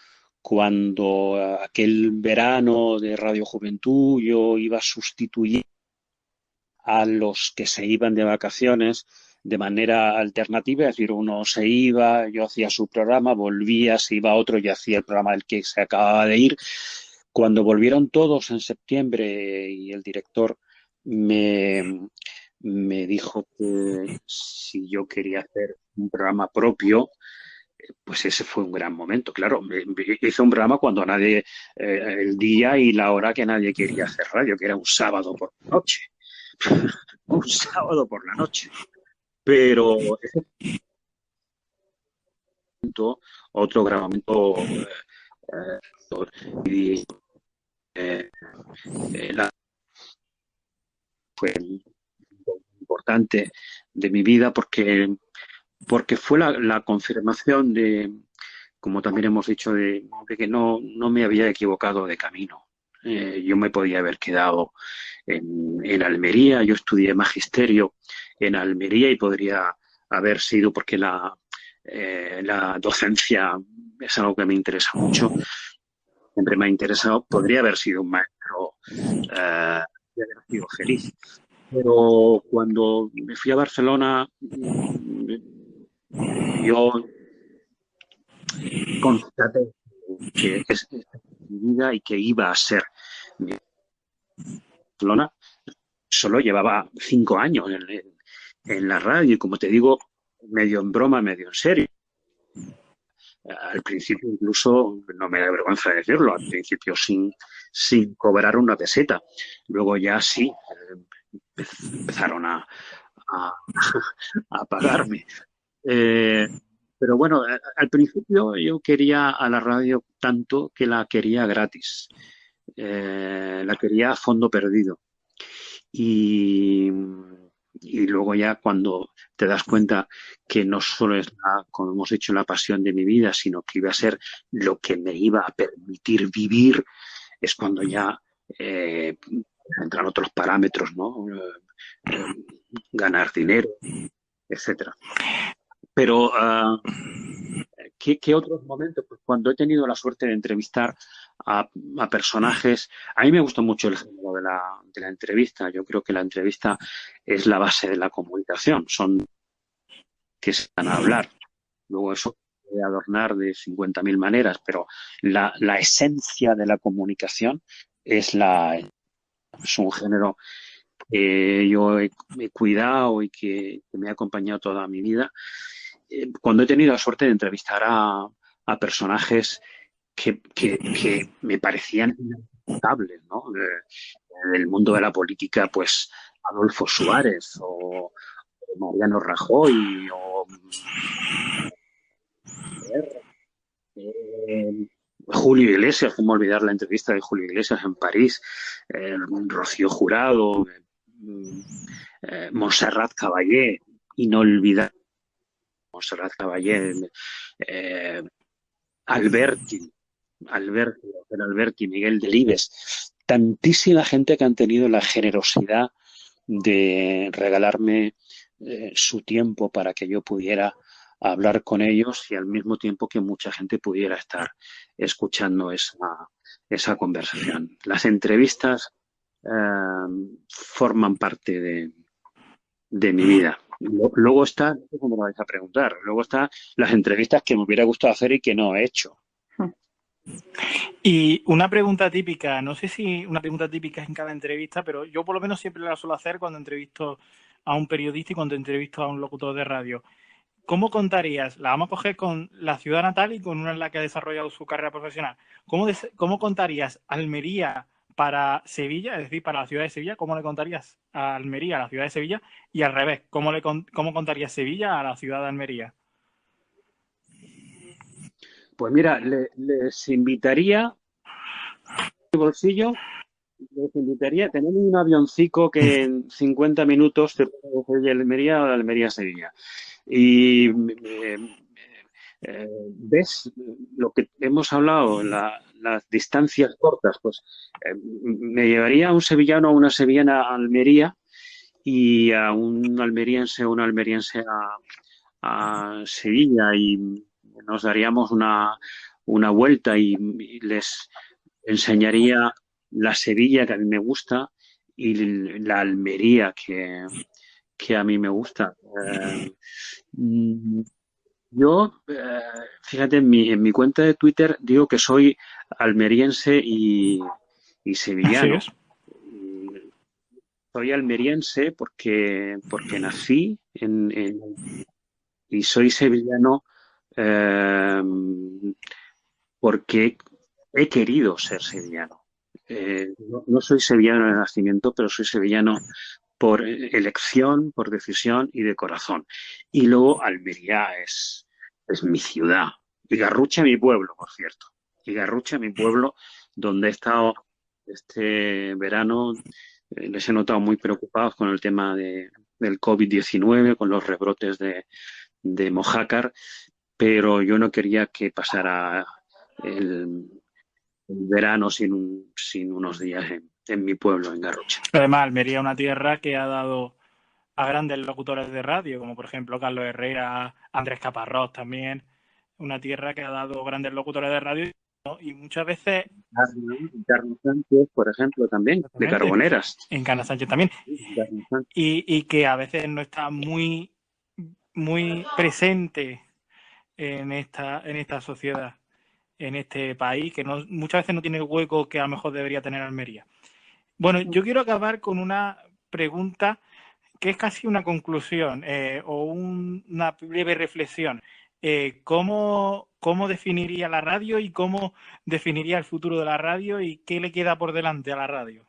aquel verano de Radio Juventud yo iba a sustituir a los que se iban de vacaciones de manera alternativa, es decir, uno se iba, yo hacía su programa, volvía, se iba otro y hacía el programa del que se acababa de ir. Cuando volvieron todos en septiembre y el director me dijo que si yo quería hacer un programa propio, pues ese fue un gran momento. Claro, hice un programa cuando nadie, el día y la hora que nadie quería hacer radio, que era un sábado por la noche. Un sábado por la noche. Pero ese momento, otro gran momento, fue importante de mi vida porque fue la confirmación como también hemos dicho, de que no me había equivocado de camino. Yo me podía haber quedado en Almería, yo estudié magisterio en Almería y podría haber sido, porque la docencia es algo que me interesa mucho. Siempre me ha interesado. Podría haber sido un maestro y haber sido feliz. Pero cuando me fui a Barcelona, yo constaté que es mi vida y que iba a ser mi Barcelona. Solo llevaba 5 años en la radio y, como te digo, medio en broma, medio en serio. Al principio, incluso, no me da vergüenza decirlo, al principio sin cobrar una peseta. Luego ya sí, empezaron a pagarme. Pero bueno, al principio yo quería a la radio tanto que la quería gratis. La quería a fondo perdido. Y, y luego ya cuando te das cuenta que no solo es, como hemos dicho, la pasión de mi vida, sino que iba a ser lo que me iba a permitir vivir, es cuando ya entran otros parámetros, ¿no? Ganar dinero, etcétera. Pero ¿qué otros momentos? Pues cuando he tenido la suerte de entrevistar a personajes, a mí me gusta mucho el género de la entrevista. Yo creo que la entrevista es la base de la comunicación. Son que se van a hablar. Luego eso puede adornar de 50.000 maneras, pero la esencia de la comunicación es un género que yo he cuidado y que me ha acompañado toda mi vida. Cuando he tenido la suerte de entrevistar a personajes que me parecían inestables, ¿no? Del mundo de la política, pues Adolfo Suárez o Mariano Rajoy o Julio Iglesias, cómo olvidar la entrevista de Julio Iglesias en París, Rocío Jurado, Montserrat Caballé, inolvidable Montserrat Caballé, Alberti, Miguel Delibes, tantísima gente que han tenido la generosidad de regalarme su tiempo para que yo pudiera hablar con ellos y al mismo tiempo que mucha gente pudiera estar escuchando esa conversación. Las entrevistas forman parte de mi vida. Luego está, no sé cómo me vais a preguntar, luego está las entrevistas que me hubiera gustado hacer y que no he hecho. Y una pregunta típica, no sé si una pregunta típica es en cada entrevista, pero yo por lo menos siempre la suelo hacer cuando entrevisto a un periodista y cuando entrevisto a un locutor de radio. ¿Cómo contarías? La vamos a coger con la ciudad natal y con una en la que ha desarrollado su carrera profesional. ¿Cómo contarías Almería para Sevilla, es decir, para la ciudad de Sevilla? ¿Cómo le contarías a Almería a la ciudad de Sevilla? Y al revés, ¿cómo contarías Sevilla a la ciudad de Almería? Pues mira, les invitaría mi bolsillo, les invitaría a tener un avioncico que en 50 minutos te puede de Almería o de Almería a Sevilla. Y ves lo que hemos hablado, las distancias cortas, pues me llevaría a un sevillano o una sevillana a Almería y a un almeriense o una almeriense a Sevilla y nos daríamos una vuelta y les enseñaría la Sevilla que a mí me gusta y la Almería que a mí me gusta. Yo, fíjate, en mi cuenta de Twitter digo que soy almeriense y sevillano. Así es. Soy almeriense porque nací y soy sevillano porque he querido ser sevillano. No soy sevillano de nacimiento, pero soy sevillano por elección, por decisión y de corazón. Y luego Almería es mi ciudad. Y Garrucha, mi pueblo, por cierto. Y Garrucha, mi pueblo, donde he estado este verano. Les he notado muy preocupados con el tema del COVID-19, con los rebrotes de Mojácar, pero yo no quería que pasara el verano sin unos días en mi pueblo, en Garrucha. Además, Almería es una tierra que ha dado a grandes locutores de radio, como por ejemplo Carlos Herrera, Andrés Caparrós también. una tierra que ha dado grandes locutores de radio, ¿no? Y muchas veces, Carlos Sánchez, por ejemplo, también, de exactamente, Carboneras. Encarna Sánchez también, y que a veces no está muy, muy presente en esta sociedad, en este país, que no, muchas veces no tiene el hueco que a lo mejor debería tener Almería. Bueno, yo quiero acabar con una pregunta que es casi una conclusión o una breve reflexión. ¿Cómo definiría la radio y cómo definiría el futuro de la radio y qué le queda por delante a la radio?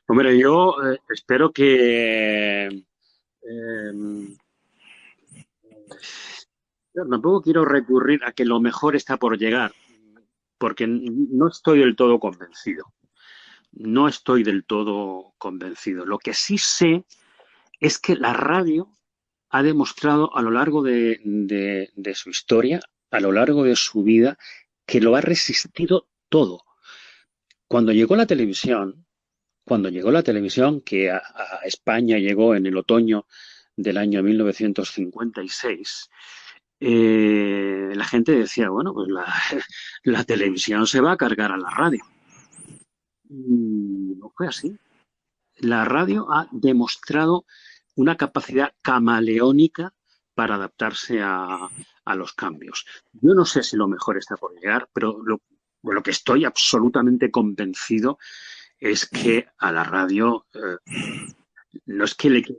Hombre, yo espero que yo tampoco quiero recurrir a que lo mejor está por llegar, porque no estoy del todo convencido. No estoy del todo convencido. Lo que sí sé es que la radio ha demostrado a lo largo de su historia, a lo largo de su vida, que lo ha resistido todo. Cuando llegó la televisión, que a España llegó en el otoño del año 1956, la gente decía, bueno, pues la televisión se va a cargar a la radio. Y no fue así. La radio ha demostrado una capacidad camaleónica para adaptarse a los cambios. Yo no sé si lo mejor está por llegar, pero lo que estoy absolutamente convencido es que a la radio no es que le quede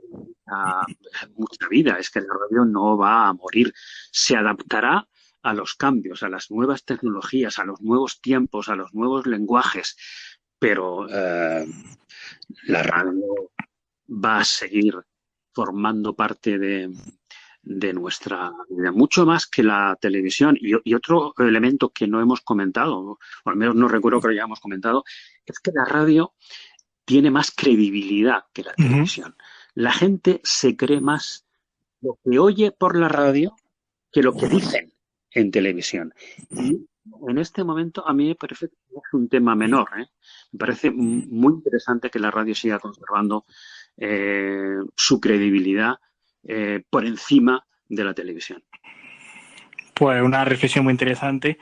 mucha vida, es que la radio no va a morir, se adaptará a los cambios, a las nuevas tecnologías, a los nuevos tiempos, a los nuevos lenguajes, pero la radio va a seguir formando parte de nuestra vida, mucho más que la televisión. Y otro elemento que no hemos comentado, o al menos no recuerdo que lo hayamos comentado, es que la radio tiene más credibilidad que la televisión. La gente se cree más lo que oye por la radio que lo que dicen en televisión. Y en este momento a mí me parece que es un tema menor. Me parece muy interesante que la radio siga conservando su credibilidad por encima de la televisión. Pues una reflexión muy interesante.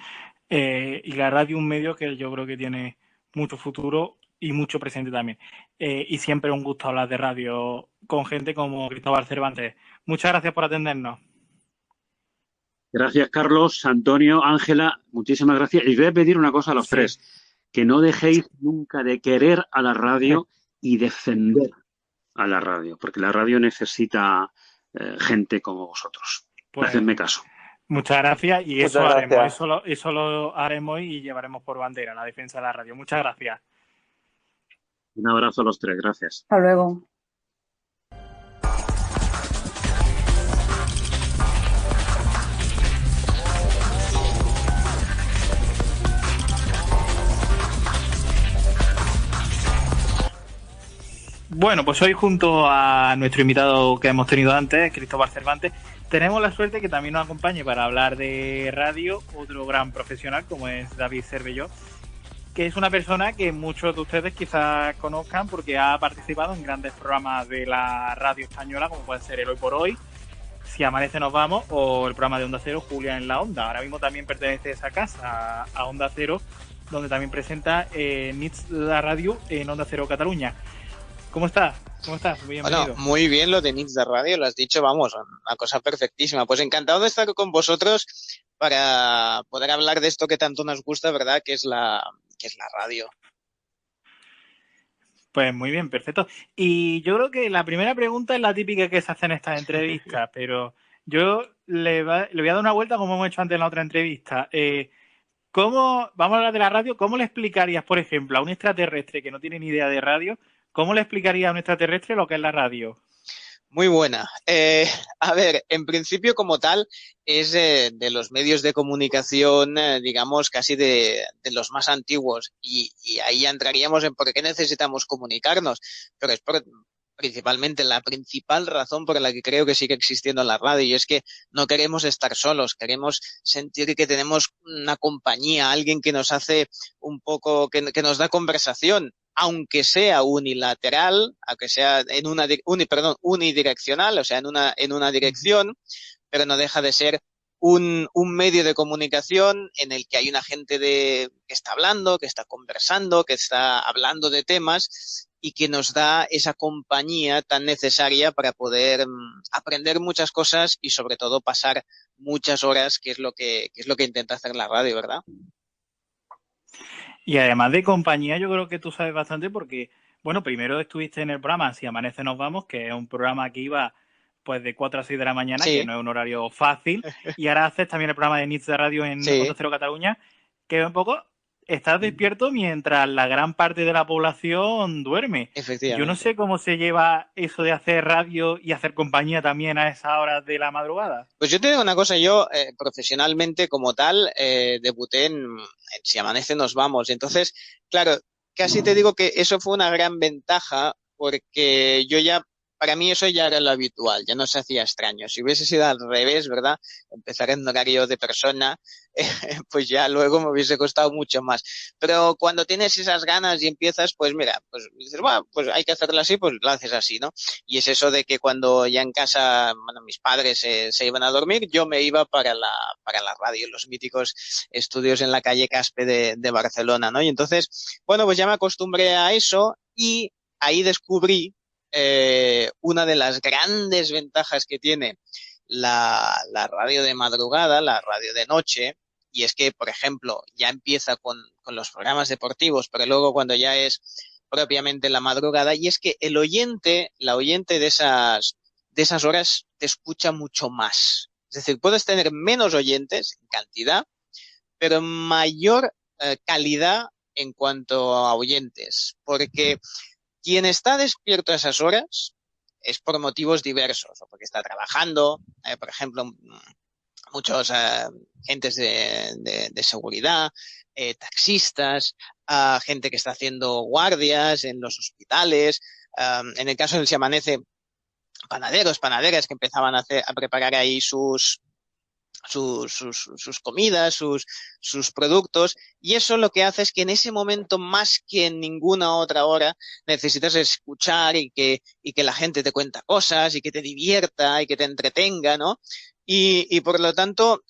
Y la radio un medio que yo creo que tiene mucho futuro y mucho presente también. Y siempre un gusto hablar de radio con gente como Cristóbal Cervantes. Muchas gracias por atendernos. Gracias, Carlos, Antonio, Ángela, muchísimas gracias. Y voy a pedir una cosa a los tres, que no dejéis nunca de querer a la radio y defender a la radio, porque la radio necesita gente como vosotros. Pues, hacedme caso. Muchas gracias y eso haremos, eso lo haremos y llevaremos por bandera la defensa de la radio. Muchas gracias. Un abrazo a los tres, gracias. Hasta luego. Bueno, pues hoy junto a nuestro invitado que hemos tenido antes, Cristóbal Cervantes, tenemos la suerte que también nos acompañe para hablar de radio otro gran profesional como es David Cervelló, que es una persona que muchos de ustedes quizás conozcan porque ha participado en grandes programas de la radio española, como puede ser El Hoy por Hoy, Si Amanece Nos Vamos, o el programa de Onda Cero, Julia en la Onda. Ahora mismo también pertenece a esa casa, a Onda Cero, donde también presenta Nits la Radio en Onda Cero Cataluña. ¿Cómo estás? ¿Cómo estás? Bienvenido. Bueno, muy bien lo de Nits de Radio, lo has dicho, vamos, una cosa perfectísima. Pues encantado de estar con vosotros para poder hablar de esto que tanto nos gusta, ¿verdad? Que es la radio. Pues muy bien, perfecto. Y yo creo que la primera pregunta es la típica que se hace en estas entrevistas, pero yo le voy a dar una vuelta como hemos hecho antes en la otra entrevista. Vamos a hablar de la radio, ¿cómo le explicarías, por ejemplo, a un extraterrestre que no tiene ni idea de radio, cómo le explicarías a un extraterrestre lo que es la radio? Muy buena. A ver, en principio como tal es de los medios de comunicación, digamos, casi de los más antiguos y ahí entraríamos en por qué necesitamos comunicarnos, pero es principalmente la principal razón por la que creo que sigue existiendo la radio y es que no queremos estar solos, queremos sentir que tenemos una compañía, alguien que nos hace un poco, que nos da conversación, aunque sea unilateral, aunque sea unidireccional, o sea, en una dirección, pero no deja de ser un medio de comunicación en el que hay una gente que está hablando, que está conversando, que está hablando de temas y que nos da esa compañía tan necesaria para poder aprender muchas cosas y sobre todo pasar muchas horas, que es lo que intenta hacer la radio, ¿verdad? Y además de compañía, yo creo que tú sabes bastante porque, bueno, primero estuviste en el programa Si Amanece Nos Vamos, que es un programa que iba pues de 4 a 6 de la mañana, Sí. que no es un horario fácil, y ahora haces también el programa de Nits de Radio en Sí. Onda Cero Cataluña, que un poco estás despierto mientras la gran parte de la población duerme. Efectivamente. Yo no sé cómo se lleva eso de hacer radio y hacer compañía también a esas horas de la madrugada. Pues yo te digo una cosa, yo profesionalmente como tal debuté en Si Amanece Nos Vamos. Entonces, claro, casi te digo que eso fue una gran ventaja porque yo ya, para mí eso ya era lo habitual, ya no se hacía extraño. Si hubiese sido al revés, ¿verdad? Empezar en horario de persona, pues ya luego me hubiese costado mucho más. Pero cuando tienes esas ganas y empiezas, pues mira, pues dices, bueno, pues hay que hacerlo así, pues lo haces así, ¿no? Y es eso de que cuando ya en casa, bueno, mis padres se iban a dormir, yo me iba para la radio, los míticos estudios en la calle Caspe de Barcelona, ¿no? Y entonces, bueno, pues ya me acostumbré a eso y ahí descubrí una de las grandes ventajas que tiene la radio de madrugada, la radio de noche, y es que, por ejemplo, ya empieza con los programas deportivos, pero luego cuando ya es propiamente la madrugada, y es que la oyente de esas horas te escucha mucho más. Es decir, puedes tener menos oyentes en cantidad, pero mayor calidad en cuanto a oyentes, porque quien está despierto a esas horas es por motivos diversos, o porque está trabajando, por ejemplo, muchos agentes de seguridad, taxistas, gente que está haciendo guardias en los hospitales, en el caso del Si Amanece, panaderas que empezaban a preparar ahí sus comidas, sus productos, y eso lo que hace es que en ese momento, más que en ninguna otra hora, necesitas escuchar y que la gente te cuenta cosas y que te divierta y que te entretenga, ¿no? Y por lo tanto,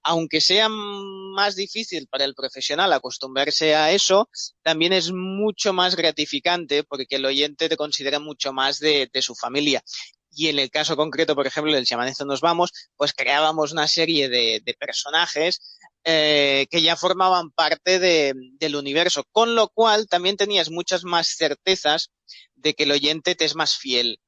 aunque sea más difícil para el profesional acostumbrarse a eso, también es mucho más gratificante porque el oyente te considera mucho más de su familia. Y en el caso concreto, por ejemplo, del Si Amanece Nos Vamos, pues creábamos una serie de personajes que ya formaban parte del universo, con lo cual también tenías muchas más certezas de que el oyente te es más fiel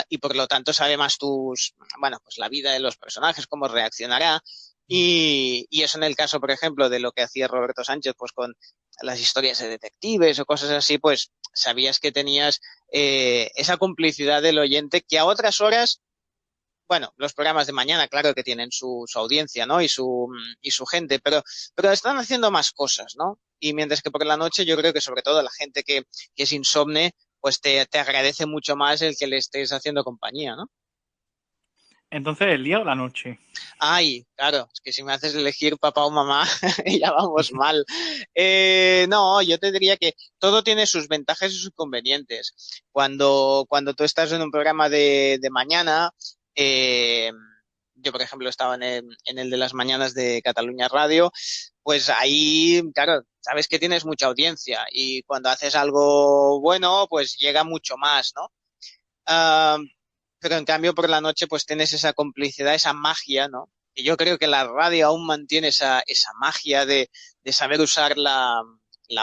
y por lo tanto sabe más pues la vida de los personajes, cómo reaccionará. Y eso en el caso, por ejemplo, de lo que hacía Roberto Sánchez, pues con las historias de detectives o cosas así, pues sabías que tenías esa complicidad del oyente que a otras horas, bueno, los programas de mañana, claro que tienen su audiencia, ¿no? Y su gente, pero están haciendo más cosas, ¿no? Y mientras que por la noche yo creo que sobre todo la gente que es insomne, pues te agradece mucho más el que le estés haciendo compañía, ¿no? Entonces, ¿el día o la noche? Ay, claro, es que si me haces elegir papá o mamá, ya vamos mal. No, yo te diría que todo tiene sus ventajas y sus inconvenientes. Cuando tú estás en un programa de mañana, yo por ejemplo estaba en el de las mañanas de Cataluña Radio, pues ahí, claro, sabes que tienes mucha audiencia y cuando haces algo bueno, pues llega mucho más, ¿no? Pero en cambio por la noche pues tienes esa complicidad, esa magia, ¿no? Y yo creo que la radio aún mantiene esa magia de saber usar la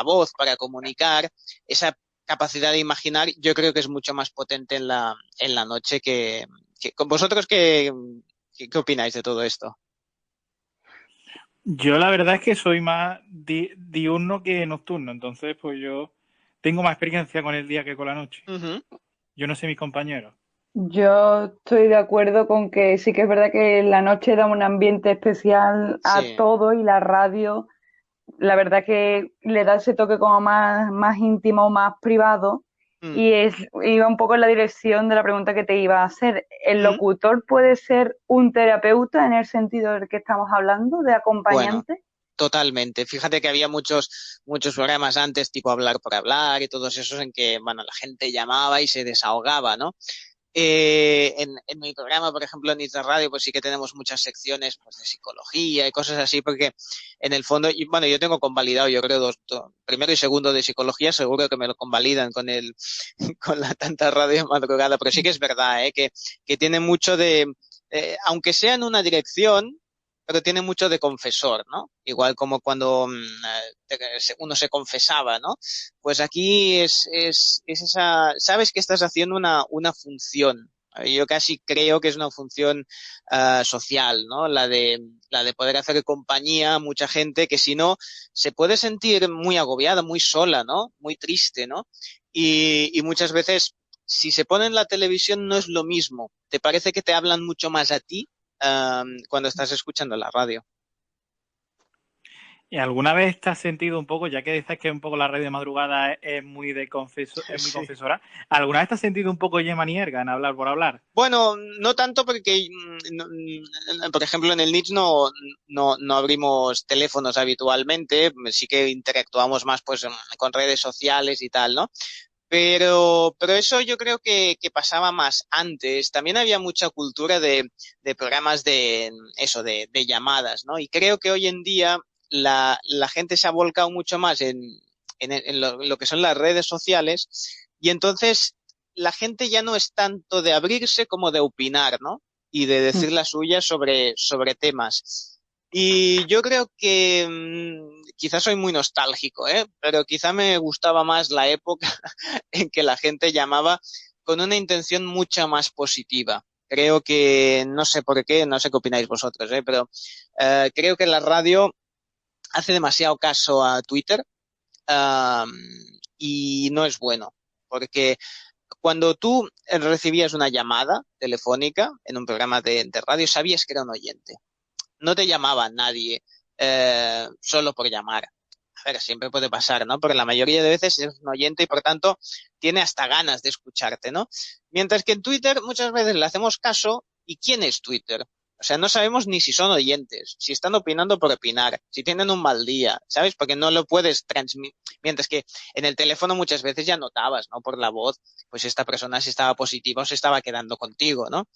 voz para comunicar, esa capacidad de imaginar, yo creo que es mucho más potente en la noche que con vosotros. ¿Qué opináis de todo esto? Yo la verdad es que soy más diurno que nocturno, entonces pues yo tengo más experiencia con el día que con la noche. Uh-huh. Yo no sé mis compañeros. Yo estoy de acuerdo con que sí que es verdad que la noche da un ambiente especial a Sí. todo y la radio, la verdad que le da ese toque como más íntimo, más privado y iba un poco en la dirección de la pregunta que te iba a hacer. ¿El locutor puede ser un terapeuta en el sentido del que estamos hablando, de acompañante? Bueno, totalmente. Fíjate que había muchos programas antes, tipo Hablar por Hablar y todos esos en que, bueno, la gente llamaba y se desahogaba, ¿no? En mi programa, por ejemplo, en Itra Radio, pues sí que tenemos muchas secciones pues, de psicología y cosas así, porque en el fondo, y, bueno, yo tengo convalidado, yo creo, primero y segundo de psicología, seguro que me lo convalidan con con la tanta radio de madrugada, pero sí que es verdad, que tiene mucho aunque sea en una dirección, pero tiene mucho de confesor, ¿no? Igual como cuando uno se confesaba, ¿no? Pues aquí es esa, sabes que estás haciendo una función. Yo casi creo que es una función social, ¿no? La de poder hacer compañía a mucha gente que si no se puede sentir muy agobiada, muy sola, ¿no? Muy triste, ¿no? Y muchas veces si se pone en la televisión no es lo mismo. Te parece que te hablan mucho más a ti cuando estás escuchando la radio. ¿Y alguna vez te has sentido un poco, ya que dices que un poco la radio de madrugada es muy muy confesora, ¿alguna vez te has sentido un poco yemanierga en hablar por hablar? Bueno, no tanto porque, por ejemplo, en el Nietzsche no abrimos teléfonos habitualmente, sí que interactuamos más pues con redes sociales y tal, ¿no? Pero eso yo creo que pasaba más antes. También había mucha cultura de programas de llamadas, ¿no? Y creo que hoy en día la gente se ha volcado mucho más en lo que son las redes sociales y entonces la gente ya no es tanto de abrirse como de opinar, ¿no? Y de decir la suya sobre temas. Y yo creo que quizás soy muy nostálgico, pero quizá me gustaba más la época en que la gente llamaba con una intención mucho más positiva. Creo que, no sé por qué, no sé qué opináis vosotros, pero creo que la radio hace demasiado caso a Twitter y no es bueno, porque cuando tú recibías una llamada telefónica en un programa de radio, sabías que era un oyente. No te llamaba nadie solo por llamar. A ver, siempre puede pasar, ¿no? Pero la mayoría de veces es un oyente y por tanto tiene hasta ganas de escucharte, ¿no? Mientras que en Twitter muchas veces le hacemos caso. ¿Y quién es Twitter? O sea, no sabemos ni si son oyentes, si están opinando por opinar, si tienen un mal día, ¿sabes? Porque no lo puedes transmitir. Mientras que en el teléfono muchas veces ya notabas, ¿no? Por la voz, pues esta persona si estaba positiva o se estaba quedando contigo, ¿no?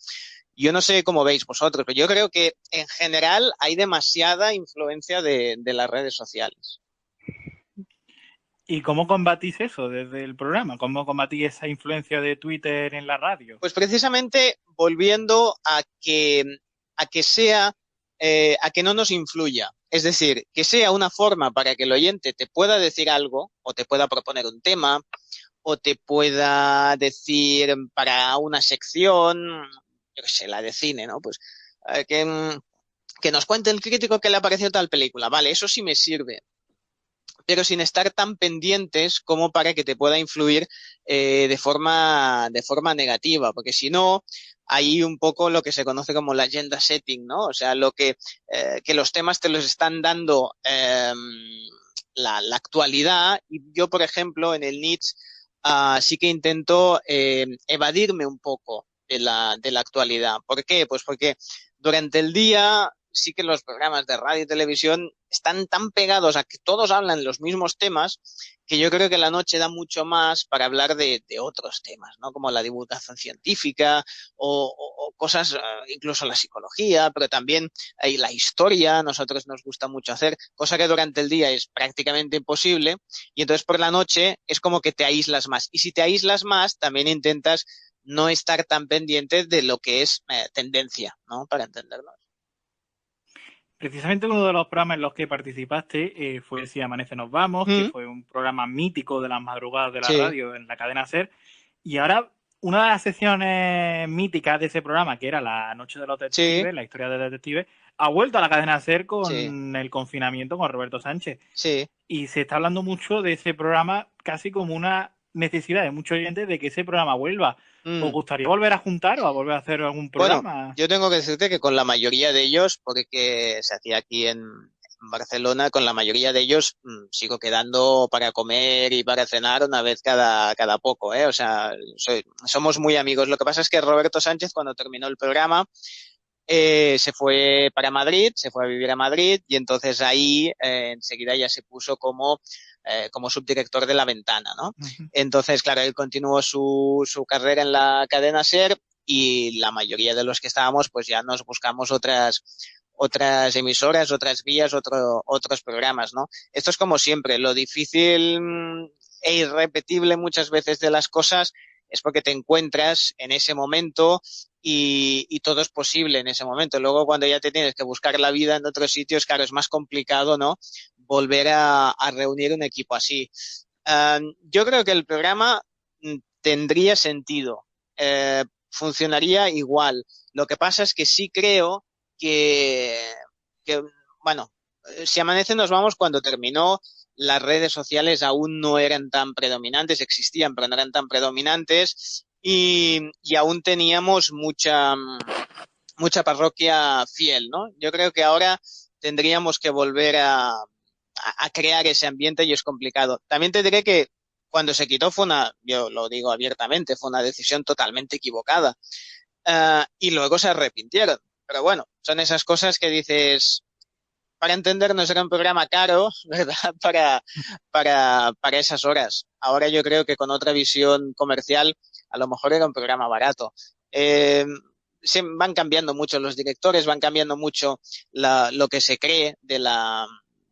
Yo no sé cómo veis vosotros, pero yo creo que en general hay demasiada influencia de las redes sociales. ¿Y cómo combatís eso desde el programa? ¿Cómo combatís esa influencia de Twitter en la radio? Pues precisamente volviendo a que sea, a que no nos influya. Es decir, que sea una forma para que el oyente te pueda decir algo o te pueda proponer un tema o te pueda decir para una sección, yo qué sé, la de cine, ¿no? Pues que nos cuente el crítico que le ha parecido tal película. Vale, eso sí me sirve, pero sin estar tan pendientes como para que te pueda influir de forma negativa, porque si no, hay un poco lo que se conoce como la agenda setting, ¿no? O sea, que los temas te los están dando la actualidad, y yo, por ejemplo, en el Nietzsche sí que intento evadirme un poco de la actualidad. ¿Por qué? Pues porque durante el día sí que los programas de radio y televisión están tan pegados a que todos hablan los mismos temas que yo creo que la noche da mucho más para hablar de otros temas, ¿no? Como la divulgación científica o cosas, incluso la psicología, pero también la historia, a nosotros nos gusta mucho hacer, cosa que durante el día es prácticamente imposible, y entonces por la noche es como que te aíslas más. Y si te aíslas más, también intentas no estar tan pendiente de lo que es tendencia, ¿no? Para entendernos. Precisamente uno de los programas en los que participaste fue Si Amanece Nos Vamos, que fue un programa mítico de las madrugadas de la radio en la cadena SER. Y ahora, una de las secciones míticas de ese programa, que era La Noche de los Detectives, la historia de detectives, ha vuelto a la cadena SER con el confinamiento con Roberto Sánchez. Sí. Y se está hablando mucho de ese programa casi como una necesidad de muchos oyentes de que ese programa vuelva. ¿Os gustaría volver a juntar o a volver a hacer algún programa? Bueno, yo tengo que decirte que con la mayoría de ellos, porque se hacía aquí en Barcelona, con la mayoría de ellos sigo quedando para comer y para cenar una vez cada poco, O sea, somos muy amigos. Lo que pasa es que Roberto Sánchez, cuando terminó el programa, se fue para Madrid, se fue a vivir a Madrid, y entonces ahí enseguida ya se puso como subdirector de La Ventana, ¿no? Entonces, claro, él continuó su carrera en la cadena SER y la mayoría de los que estábamos pues ya nos buscamos otras emisoras, otras vías, otros programas, ¿no? Esto es como siempre, lo difícil e irrepetible muchas veces de las cosas es porque te encuentras en ese momento y todo es posible en ese momento. Luego cuando ya te tienes que buscar la vida en otros sitios, claro, es más complicado, ¿no? Volver a reunir un equipo así. Yo creo que el programa tendría sentido, funcionaría igual. Lo que pasa es que sí creo que, bueno, si amanece nos vamos cuando terminó, las redes sociales aún no eran tan predominantes, existían, pero no eran tan predominantes y aún teníamos mucha parroquia fiel, ¿no? Yo creo que ahora tendríamos que volver a crear ese ambiente y es complicado. También te diré que cuando se quitó yo lo digo abiertamente, fue una decisión totalmente equivocada. Y luego se arrepintieron. Pero bueno, son esas cosas que dices, para entendernos era un programa caro, ¿verdad? Para esas horas. Ahora yo creo que con otra visión comercial, a lo mejor era un programa barato. Van cambiando mucho los directores, van cambiando mucho lo que se cree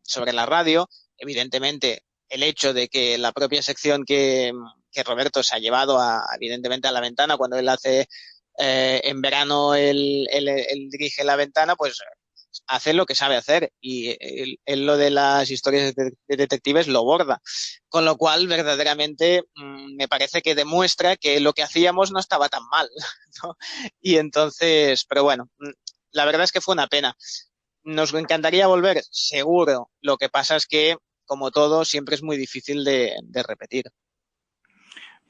sobre la radio. Evidentemente, el hecho de que la propia sección que Roberto se ha llevado evidentemente a La Ventana, cuando él hace en verano él dirige La Ventana, pues hace lo que sabe hacer y él lo de las historias de detectives lo borda. Con lo cual, verdaderamente, me parece que demuestra que lo que hacíamos no estaba tan mal, ¿no? Y entonces, pero bueno, la verdad es que fue una pena. Nos encantaría volver, seguro. Lo que pasa es que, como todo, siempre es muy difícil de repetir.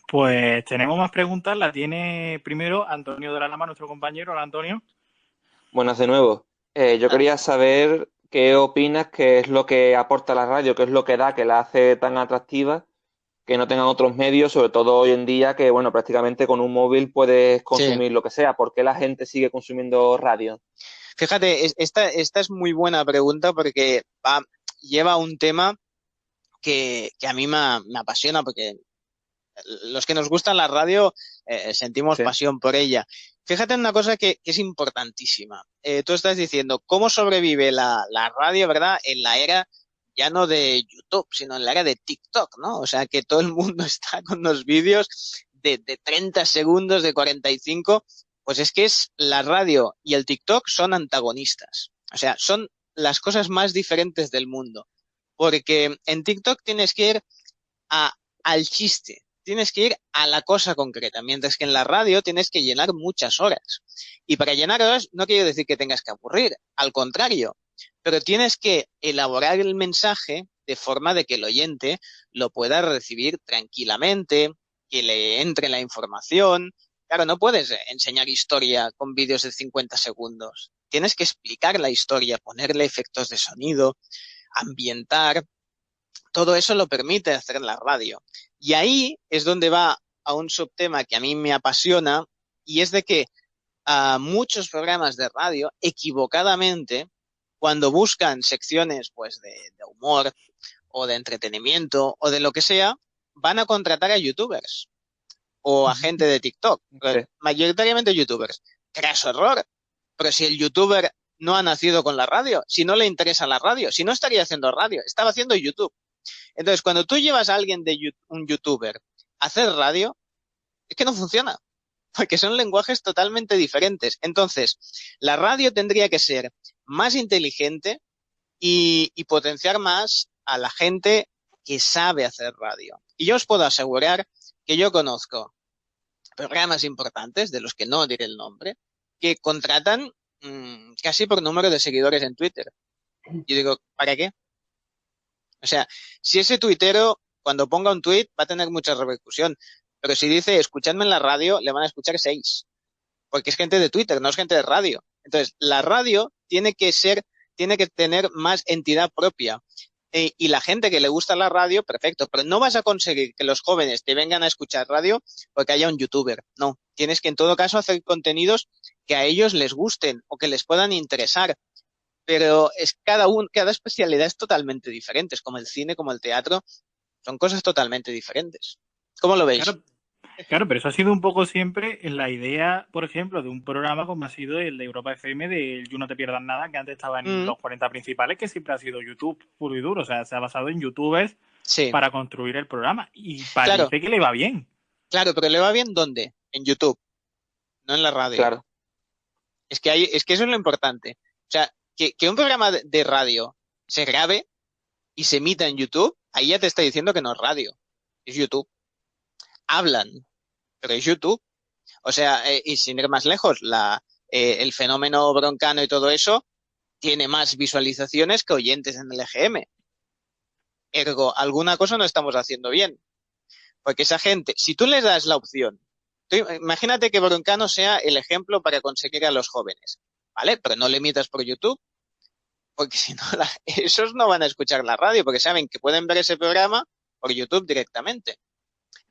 Pues tenemos más preguntas. La tiene primero Antonio de la Lama, nuestro compañero. Hola, Antonio. Buenas de nuevo. Yo quería saber qué opinas, qué es lo que aporta la radio, qué es lo que da, que la hace tan atractiva, que no tengan otros medios, sobre todo hoy en día, que bueno, prácticamente con un móvil puedes consumir Sí. lo que sea. ¿Por qué la gente sigue consumiendo radio? Fíjate, esta es muy buena pregunta porque lleva un tema que a mí me apasiona porque los que nos gustan la radio sentimos Sí. pasión por ella. Fíjate en una cosa que es importantísima. Tú estás diciendo cómo sobrevive la radio, ¿verdad? En la era ya no de YouTube, sino en la era de TikTok, ¿no? O sea, que todo el mundo está con los vídeos de 30 segundos, de 45. Pues es que la radio y el TikTok son antagonistas. O sea, son las cosas más diferentes del mundo. Porque en TikTok tienes que ir al chiste, tienes que ir a la cosa concreta, mientras que en la radio tienes que llenar muchas horas. Y para llenar horas no quiero decir que tengas que aburrir, al contrario, pero tienes que elaborar el mensaje de forma de que el oyente lo pueda recibir tranquilamente, que le entre la información. Claro, no puedes enseñar historia con vídeos de 50 segundos. Tienes que explicar la historia, ponerle efectos de sonido, ambientar. Todo eso lo permite hacer la radio. Y ahí es donde va a un subtema que a mí me apasiona y es de que muchos programas de radio, equivocadamente, cuando buscan secciones pues de humor o de entretenimiento o de lo que sea, van a contratar a youtubers o a gente de TikTok, Sí. mayoritariamente youtubers. Craso error, pero si el youtuber no ha nacido con la radio, si no le interesa la radio, si no estaría haciendo radio, estaba haciendo YouTube. Entonces, cuando tú llevas a alguien un youtuber a hacer radio, es que no funciona, porque son lenguajes totalmente diferentes. Entonces, la radio tendría que ser más inteligente y potenciar más a la gente que sabe hacer radio. Y yo os puedo asegurar que yo conozco programas importantes, de los que no diré el nombre, que contratan casi por número de seguidores en Twitter. Yo digo, ¿para qué? O sea, si ese tuitero, cuando ponga un tuit, va a tener mucha repercusión. Pero si dice, escuchadme en la radio, le van a escuchar 6. Porque es gente de Twitter, no es gente de radio. Entonces, la radio tiene que tener más entidad propia. Y la gente que le gusta la radio, perfecto. Pero no vas a conseguir que los jóvenes te vengan a escuchar radio porque haya un youtuber. No. Tienes que, en todo caso, hacer contenidos que a ellos les gusten o que les puedan interesar. Pero cada especialidad es totalmente diferente, es como el cine, como el teatro, son cosas totalmente diferentes. ¿Cómo lo veis? Claro, Claro, pero eso ha sido un poco siempre en la idea, por ejemplo, de un programa como ha sido el de Europa FM, de You No Te Pierdas Nada, que antes estaba en Mm, los 40 principales, que siempre ha sido YouTube puro y duro. O sea, se ha basado en YouTubers sí, para construir el programa. Y claro, parece que le va bien. claro, pero ¿le va bien dónde? En YouTube, no en la radio. Claro, Es que eso es lo importante. O sea, que un programa de radio se grabe y se emita en YouTube, ahí ya te está diciendo que no es radio, es YouTube. Hablan, pero es YouTube. O sea, y sin ir más lejos, el fenómeno broncano y todo eso tiene más visualizaciones que oyentes en el EGM. Ergo, alguna cosa no estamos haciendo bien. Porque esa gente, si tú les das la opción, imagínate que Broncano sea el ejemplo para conseguir a los jóvenes, ¿vale? Pero no le emitas por YouTube, porque si no, esos no van a escuchar la radio, porque saben que pueden ver ese programa por YouTube directamente.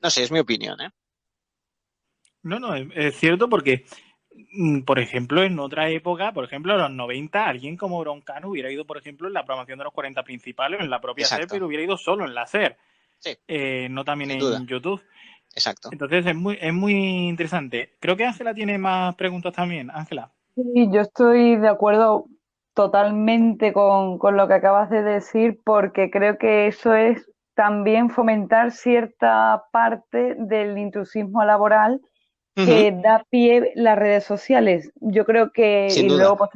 No sé, es mi opinión, ¿eh? No, no, es cierto porque, por ejemplo, en otra época, por ejemplo, en los 90, alguien como Broncano hubiera ido, por ejemplo, en la programación de los 40 principales, en la propia SER, Exacto. pero hubiera ido solo en la SER, Sí, no también sin duda. en YouTube. Exacto. Entonces es muy interesante. Creo que Ángela tiene más preguntas también. Ángela. Sí, yo estoy de acuerdo totalmente con lo que acabas de decir, porque creo que eso es también fomentar cierta parte del intrusismo laboral Ujú, que da pie las redes sociales. Yo creo que, sin y duda. luego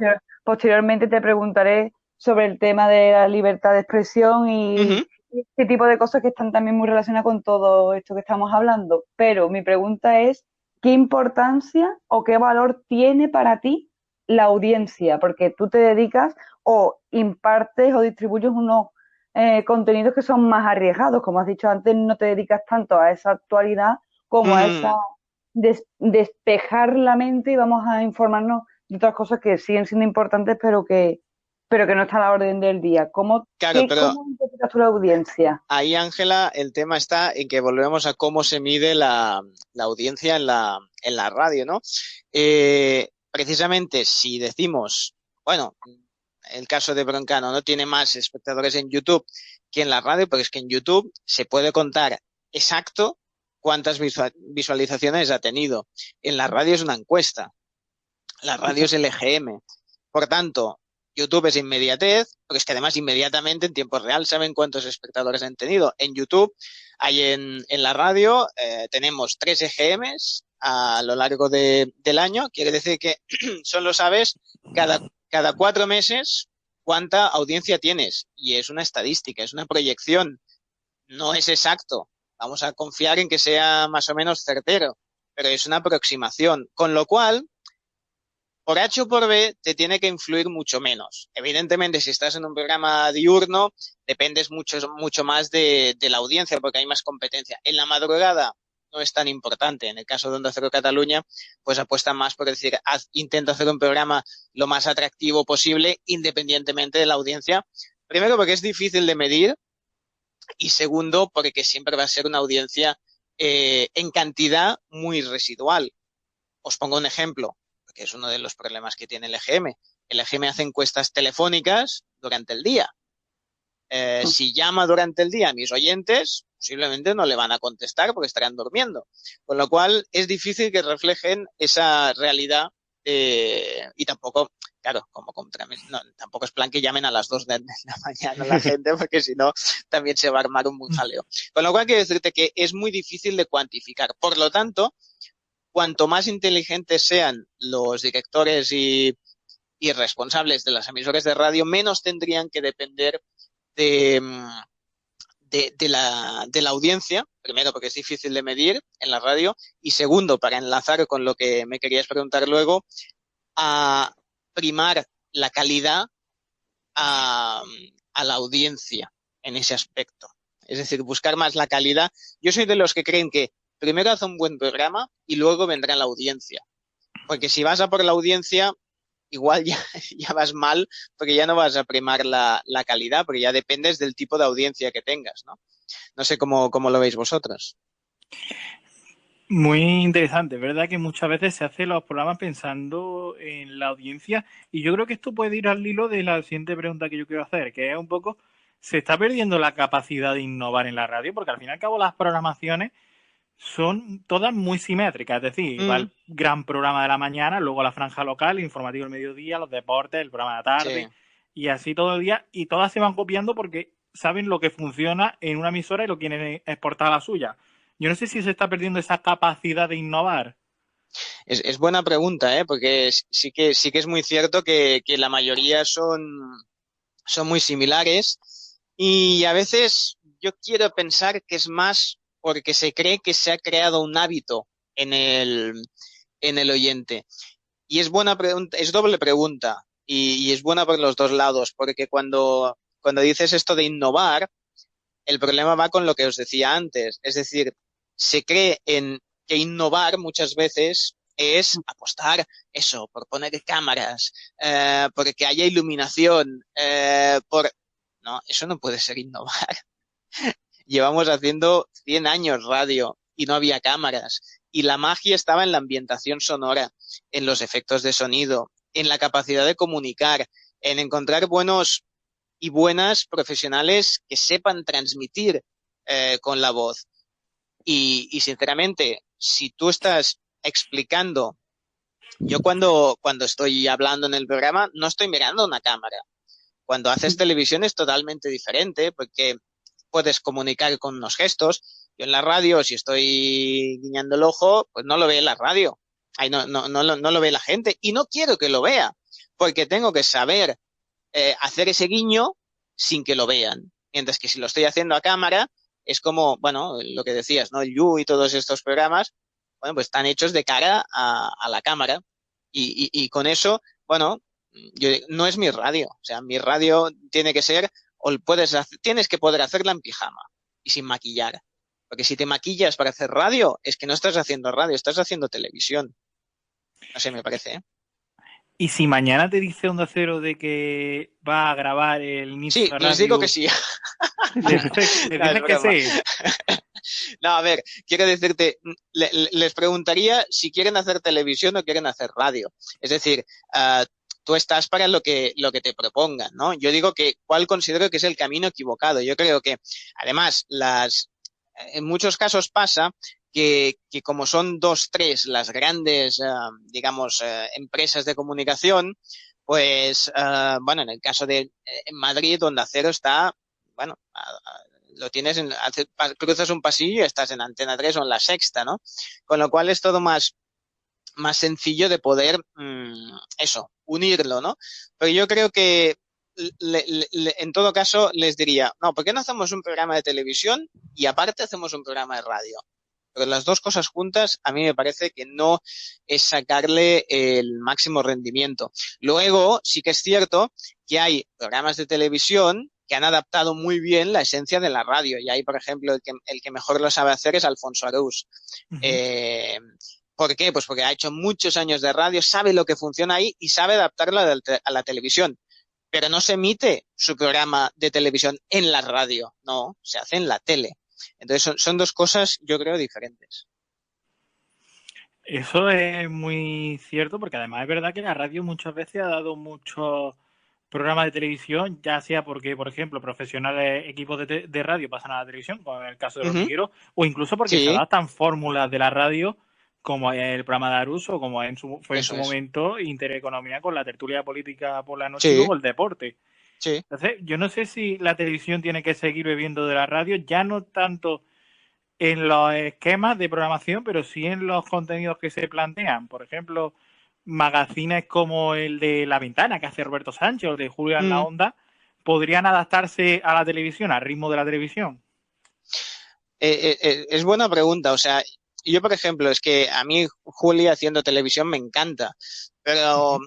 posteriormente te preguntaré sobre el tema de la libertad de expresión y Ujú. este tipo de cosas que están también muy relacionadas con todo esto que estamos hablando. Pero mi pregunta es, ¿qué importancia o qué valor tiene para ti la audiencia? Porque tú te dedicas o impartes o distribuyes unos contenidos que son más arriesgados. Como has dicho antes, no te dedicas tanto a esa actualidad como a esa Mm, despejar la mente y vamos a informarnos de otras cosas que siguen siendo importantes, pero que no están a la orden del día. claro, pero ¿Cómo interpretas tu audiencia? ahí, Ángela, el tema está en que volvemos a cómo se mide la audiencia en la radio, ¿no? Precisamente si decimos, bueno, el caso de Broncano no tiene más espectadores en YouTube que en la radio, pero es que en YouTube se puede contar exacto cuántas visualizaciones ha tenido. En la radio es una encuesta, la radio es el EGM. Por tanto, YouTube es inmediatez, porque es que además inmediatamente en tiempo real saben cuántos espectadores han tenido. En YouTube hay en la radio, tenemos 3 EGMs a lo largo del año, quiere decir que solo sabes cada 4 meses cuánta audiencia tienes. Y es una estadística, es una proyección, no es exacto. Vamos a confiar en que sea más o menos certero, pero es una aproximación. Con lo cual, por H o por B te tiene que influir mucho menos. Evidentemente, si estás en un programa diurno, dependes mucho más de la audiencia porque hay más competencia. En la madrugada no es tan importante. En el caso de Onda Cero Cataluña, pues apuestan más por decir, intento hacer un programa lo más atractivo posible, independientemente de la audiencia. Primero, porque es difícil de medir y segundo, porque siempre va a ser una audiencia en cantidad muy residual. Os pongo un ejemplo, que es uno de los problemas que tiene el EGM. El EGM hace encuestas telefónicas durante el día. Si llama durante el día a mis oyentes, posiblemente no le van a contestar porque estarán durmiendo. Con lo cual es difícil que reflejen esa realidad y tampoco, claro, no, tampoco es plan que llamen a las 2 de la mañana a la gente porque si no también se va a armar un jaleo. Con lo cual quiero decirte que es muy difícil de cuantificar. Por lo tanto, cuanto más inteligentes sean los directores y responsables de las emisoras de radio, menos tendrían que depender de, de la audiencia, primero porque es difícil de medir en la radio, y segundo, para enlazar con lo que me querías preguntar luego, a primar la calidad a, a la audiencia en ese aspecto. Es decir, buscar más la calidad. Yo soy de los que creen que primero haz un buen programa y luego vendrá la audiencia. Porque si vas a por la audiencia, igual ya, ya vas mal, porque ya no vas a primar la calidad, porque ya dependes del tipo de audiencia que tengas, ¿no? No sé cómo lo veis vosotros. Muy interesante, ¿verdad? Que muchas veces se hacen los programas pensando en la audiencia y yo creo que esto puede ir al hilo de la siguiente pregunta que yo quiero hacer, que es un poco, ¿se está perdiendo la capacidad de innovar en la radio? Porque al fin y al cabo las programaciones son todas muy simétricas, es decir, va Mm, el gran programa de la mañana, luego la franja local, el informativo del mediodía, los deportes, el programa de la sí. tarde, y así todo el día, y todas se van copiando porque saben lo que funciona en una emisora y lo quieren exportar a la suya. Yo no sé si se está perdiendo esa capacidad de innovar. Es buena pregunta, ¿eh? Porque sí que es muy cierto que la mayoría son muy similares y a veces yo quiero pensar que es más porque se cree que se ha creado un hábito en en el oyente. Y es buena pregunta, es doble pregunta y es buena por los dos lados, porque cuando dices esto de innovar, el problema va con lo que os decía antes, es decir, se cree en que innovar muchas veces es apostar eso, por poner cámaras, por que haya iluminación, por... No, eso no puede ser innovar. Llevamos haciendo 100 años radio y no había cámaras. Y la magia estaba en la ambientación sonora, en los efectos de sonido, en la capacidad de comunicar, en encontrar buenos y buenas profesionales que sepan transmitir con la voz. Y sinceramente, si tú estás explicando, yo cuando estoy hablando en el programa no estoy mirando una cámara. Cuando haces televisión es totalmente diferente porque puedes comunicar con unos gestos. Yo en la radio, si estoy guiñando el ojo, pues no lo ve la radio. Ay, no lo ve la gente. Y no quiero que lo vea, porque tengo que saber hacer ese guiño sin que lo vean. Mientras que si lo estoy haciendo a cámara, es como, bueno, lo que decías, ¿no? El You y todos estos programas, bueno, pues están hechos de cara a la cámara. Y con eso, bueno, no es mi radio. O sea, mi radio tiene que ser, tienes que poder hacerla en pijama y sin maquillar. Porque si te maquillas para hacer radio, es que no estás haciendo radio, estás haciendo televisión. No sé, me parece, ¿eh? Y si mañana te dice Onda Cero de que va a grabar el inicio Sí, de la les digo que radio, sí. le No, es dices que broma. sí. No, a ver, quiero decirte, les preguntaría si quieren hacer televisión o quieren hacer radio. Es decir, tú estás para lo que te propongan, ¿no? Yo digo que cuál considero que es el camino equivocado. Yo creo que, además, en muchos casos pasa que como son dos, tres las grandes, digamos, empresas de comunicación, pues, bueno, en el caso de en Madrid, Onda Cero está, bueno, lo tienes cruzas un pasillo y estás en Antena 3 o en La Sexta, ¿no? Con lo cual es todo más sencillo de poder, eso, unirlo, ¿no? Pero yo creo que en todo caso les diría, no, ¿por qué no hacemos un programa de televisión y aparte hacemos un programa de radio? Pero las dos cosas juntas a mí me parece que no es sacarle el máximo rendimiento. Luego, sí que es cierto que hay programas de televisión que han adaptado muy bien la esencia de la radio. Y ahí, por ejemplo, el que mejor lo sabe hacer es Alfonso Arús. Ujú. Eh, ¿Por qué? Pues porque ha hecho muchos años de radio, sabe lo que funciona ahí y sabe adaptarlo a la televisión. Pero no se emite su programa de televisión en la radio, no, se hace en la tele. Entonces son dos cosas, yo creo, diferentes. Eso es muy cierto porque además es verdad que la radio muchas veces ha dado muchos programas de televisión, ya sea porque, por ejemplo, profesionales, equipos de radio pasan a la televisión, como en el caso de Uh Los -huh. Hormigueros, o incluso porque se Sí, adaptan fórmulas de la radio, como el programa de Aruso, como fue en eso su es. momento Intereconomía con la tertulia política por la noche y Sí, luego el deporte. sí. Entonces, yo no sé si la televisión tiene que seguir bebiendo de la radio, ya no tanto en los esquemas de programación, pero sí en los contenidos que se plantean. Por ejemplo, magazines como el de La Ventana, que hace Roberto Sánchez, o el de Julio en la Mm. Onda, podrían adaptarse a la televisión, al ritmo de la televisión. Es buena pregunta. O sea, yo, por ejemplo, es que a mí Julia haciendo televisión me encanta, pero,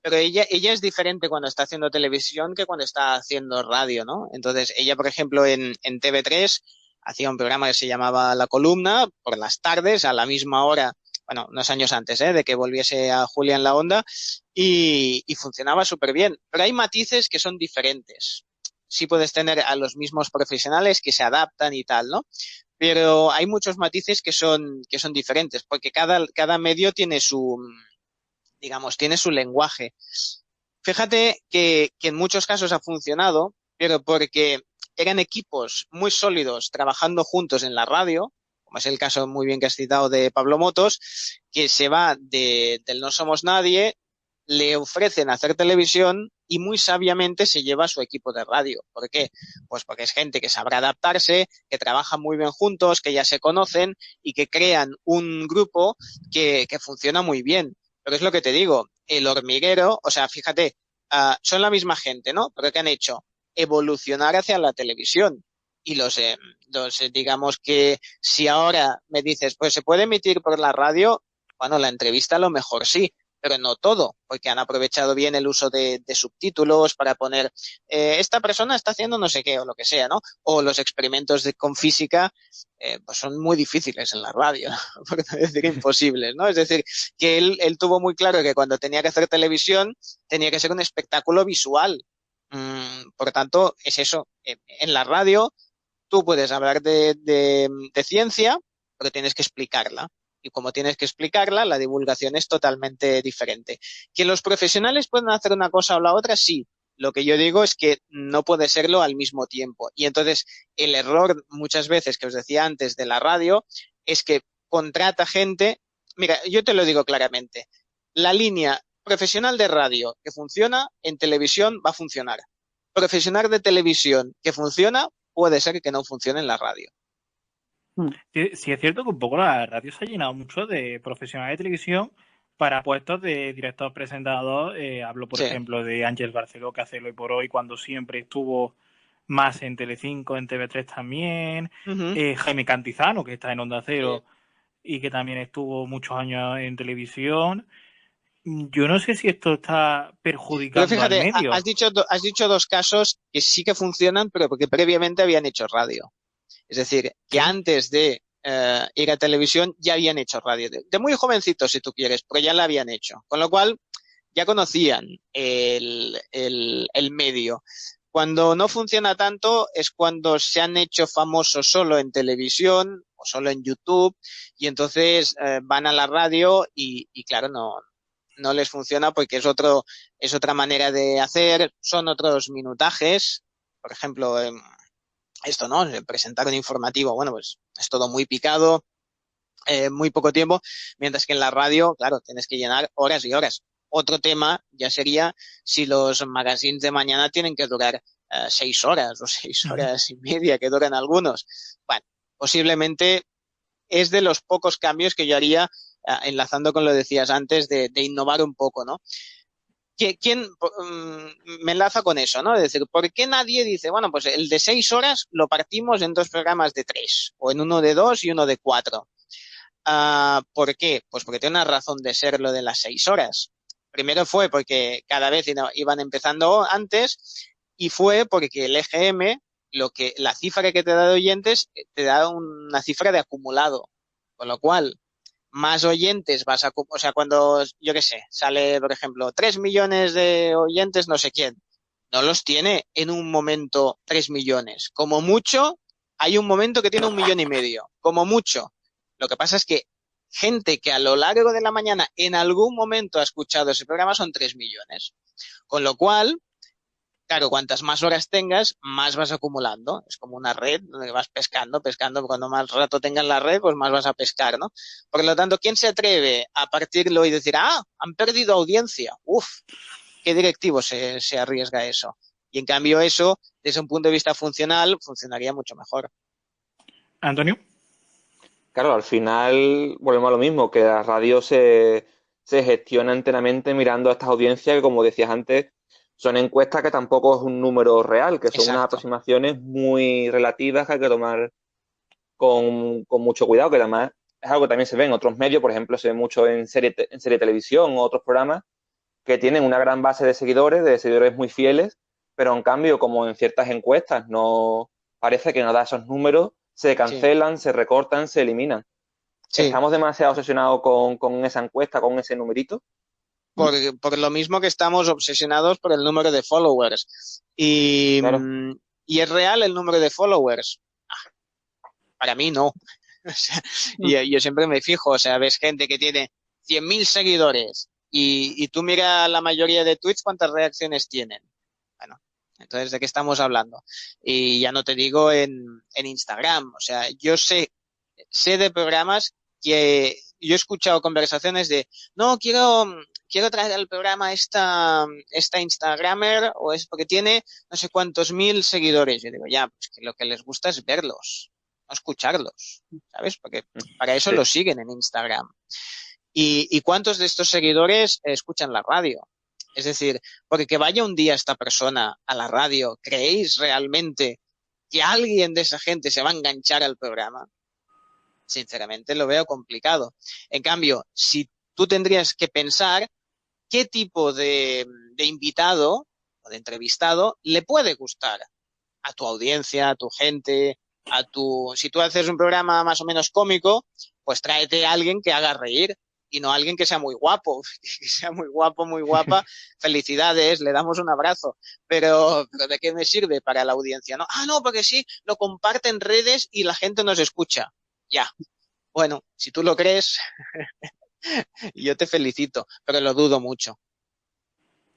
pero ella es diferente cuando está haciendo televisión que cuando está haciendo radio, ¿no? Entonces, ella, por ejemplo, en TV3 hacía un programa que se llamaba La Columna por las tardes a la misma hora, bueno, unos años antes, de que volviese a Julia en la Onda y funcionaba súper bien. Pero hay matices que son diferentes. Sí puedes tener a los mismos profesionales que se adaptan y tal, ¿no? Pero hay muchos matices que son diferentes, porque cada medio tiene digamos, tiene su lenguaje. Fíjate que en muchos casos ha funcionado, pero porque eran equipos muy sólidos trabajando juntos en la radio, como es el caso muy bien que has citado de Pablo Motos, que se va del No Somos Nadie, le ofrecen hacer televisión y muy sabiamente se lleva a su equipo de radio. ¿Por qué? Pues porque es gente que sabrá adaptarse, que trabaja muy bien juntos, que ya se conocen y que crean un grupo que funciona muy bien. Pero es lo que te digo, El Hormiguero, o sea, fíjate, son la misma gente, ¿no? Pero ¿qué han hecho? Evolucionar hacia la televisión. Y digamos que si ahora me dices, pues se puede emitir por la radio, bueno, la entrevista a lo mejor sí, pero no todo, porque han aprovechado bien el uso de subtítulos para poner, esta persona está haciendo no sé qué o lo que sea, ¿no? O los experimentos con física, pues son muy difíciles en la radio, por no decir imposibles, ¿no? Es decir, que él tuvo muy claro que cuando tenía que hacer televisión tenía que ser un espectáculo visual. Por tanto, es eso. En la radio tú puedes hablar de ciencia, pero tienes que explicarla. Y como tienes que explicarla, la divulgación es totalmente diferente. ¿Que los profesionales pueden hacer una cosa o la otra? Sí. Lo que yo digo es que no puede serlo al mismo tiempo. Y entonces el error muchas veces que os decía antes de la radio es que contrata gente. Mira, yo te lo digo claramente. La línea profesional de radio que funciona en televisión va a funcionar. Profesional de televisión que funciona puede ser que no funcione en la radio. Sí, sí, es cierto que un poco la radio se ha llenado mucho de profesionales de televisión para puestos de director presentador. Hablo, por ejemplo, de Ángel Barceló, que hace Hoy por Hoy, cuando siempre estuvo más en Telecinco, en TV3 también. Jaime Cantizano, que está en Onda Cero y que también estuvo muchos años en televisión. Yo no sé si esto está perjudicando pero fíjate, al medio. Has dicho dos casos que sí que funcionan, pero porque previamente habían hecho radio. Es decir, que antes de ir a televisión ya habían hecho radio. De muy jovencitos, si tú quieres, pero ya la habían hecho. Con lo cual, ya conocían el medio. Cuando no funciona tanto es cuando se han hecho famosos solo en televisión o solo en YouTube y entonces van a la radio y claro, no les funciona porque es otra manera de hacer, son otros minutajes. Por ejemplo, esto, ¿no? Presentar un informativo, bueno, pues es todo muy picado, muy poco tiempo, mientras que en la radio, claro, tienes que llenar horas y horas. Otro tema ya sería si los magazines de mañana tienen que durar 6 horas o 6 horas y media que duran algunos. Bueno, posiblemente es de los pocos cambios que yo haría, enlazando con lo que decías antes, de innovar un poco, ¿no? ¿Quién me enlaza con eso, ¿no? Es decir, ¿por qué nadie dice, bueno, pues el de 6 horas lo partimos en 2 programas de 3, o en uno de 2 y uno de 4? ¿Por qué? Pues porque tiene una razón de ser lo de las 6 horas. Primero fue porque cada vez iban empezando antes, y fue porque el EGM, la cifra que te da de oyentes, te da una cifra de acumulado. Con lo cual, más oyentes o sea, cuando, yo qué sé, sale, por ejemplo, 3 millones de oyentes, no sé quién, no los tiene en un momento 3 millones. Como mucho, hay un momento que tiene 1,5 millones, como mucho. Lo que pasa es que gente que a lo largo de la mañana en algún momento ha escuchado ese programa son 3 millones. Con lo cual, claro, cuantas más horas tengas, más vas acumulando. Es como una red donde vas pescando. Cuando más rato tengas la red, pues más vas a pescar, ¿no? Por lo tanto, ¿quién se atreve a partirlo y decir, han perdido audiencia? Uf, ¿qué directivo se arriesga a eso? Y en cambio eso, desde un punto de vista funcional, funcionaría mucho mejor. ¿Antonio? Claro, al final volvemos a lo mismo, que la radio se gestiona enteramente mirando a estas audiencias que, como decías antes, son encuestas que tampoco es un número real, que son unas aproximaciones muy relativas que hay que tomar con mucho cuidado, que además es algo que también se ve en otros medios, por ejemplo, se ve mucho en serie de televisión o otros programas que tienen una gran base de seguidores muy fieles, pero en cambio, como en ciertas encuestas, no parece que no da esos números, se cancelan, se recortan, se eliminan. ¿Estamos demasiado obsesionados con esa encuesta, con ese numerito? Por lo mismo que estamos obsesionados por el número de followers. Y ¿es real el número de followers? Para mí no. O sea, yo siempre me fijo, o sea, ves gente que tiene 100.000 seguidores y tú mira la mayoría de tweets, ¿cuántas reacciones tienen? Bueno, entonces, ¿de qué estamos hablando? Y ya no te digo en Instagram, o sea, yo sé sé de programas que yo he escuchado conversaciones de, no, quiero traer al programa esta Instagramer o es porque tiene no sé cuántos mil seguidores. Yo digo, ya, pues que lo que les gusta es verlos, no escucharlos, ¿sabes? Porque para eso Sí. los siguen en Instagram. ¿Y cuántos de estos seguidores escuchan la radio? Es decir, porque que vaya un día esta persona a la radio, ¿creéis realmente que alguien de esa gente se va a enganchar al programa? Sinceramente lo veo complicado. En cambio, si tú tendrías que pensar qué tipo de invitado o de entrevistado le puede gustar a tu audiencia, a tu gente, si tú haces un programa más o menos cómico, pues tráete a alguien que haga reír y no a alguien que sea muy guapo, que sea muy guapo, muy guapa. Felicidades, le damos un abrazo. Pero ¿de qué me sirve para la audiencia? ¿No? Ah, no, porque sí, lo comparte en redes y la gente nos escucha. Ya. Bueno, si tú lo crees, yo te felicito, pero lo dudo mucho.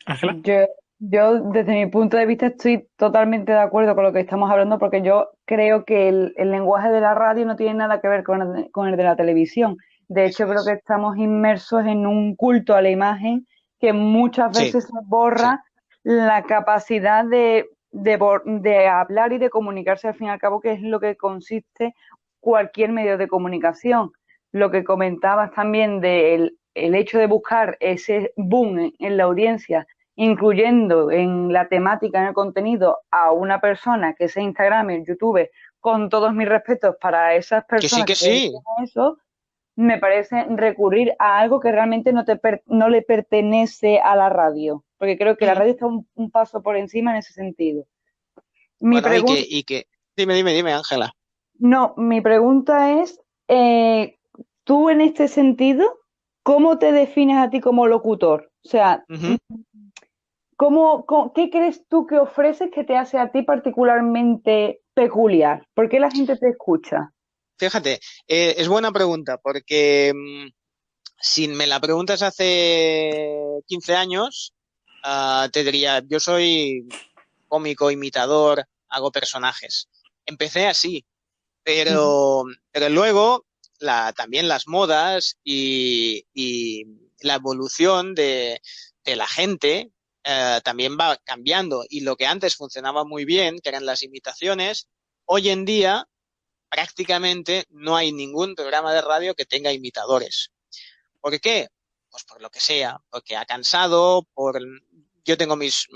Ángela. Yo, yo, desde mi punto de vista, estoy totalmente de acuerdo con lo que estamos hablando porque yo creo que el lenguaje de la radio no tiene nada que ver con el de la televisión. De hecho, Eso creo que es. estamos inmersos en un culto a la imagen que muchas Sí, veces se sí. borra la capacidad de hablar y de comunicarse al fin y al cabo, que es lo que consiste cualquier medio de comunicación. Lo que comentabas también del el hecho de buscar ese boom en la audiencia, incluyendo en la temática, en el contenido, a una persona que sea Instagram, YouTube, con todos mis respetos para esas Que sí, personas que que se sí. dedican a eso, me parece recurrir a algo que realmente no le pertenece a la radio, porque creo que la Mm. radio está un paso por encima en ese sentido. Mi Bueno, pregunta, dime, Ángela. no, mi pregunta es, tú en este sentido, ¿cómo te defines a ti como locutor? O sea, Ujú. ¿qué crees tú que ofreces que te hace a ti particularmente peculiar? ¿Por qué la gente te escucha? Fíjate, es buena pregunta porque si me la preguntas hace 15 años, te diría, yo soy cómico, imitador, hago personajes. Empecé así, Ujú. pero luego también las modas y la evolución de la gente también va cambiando. Y lo que antes funcionaba muy bien, que eran las imitaciones, hoy en día prácticamente no hay ningún programa de radio que tenga imitadores. ¿Por qué? Pues por lo que sea, porque ha cansado, yo tengo mis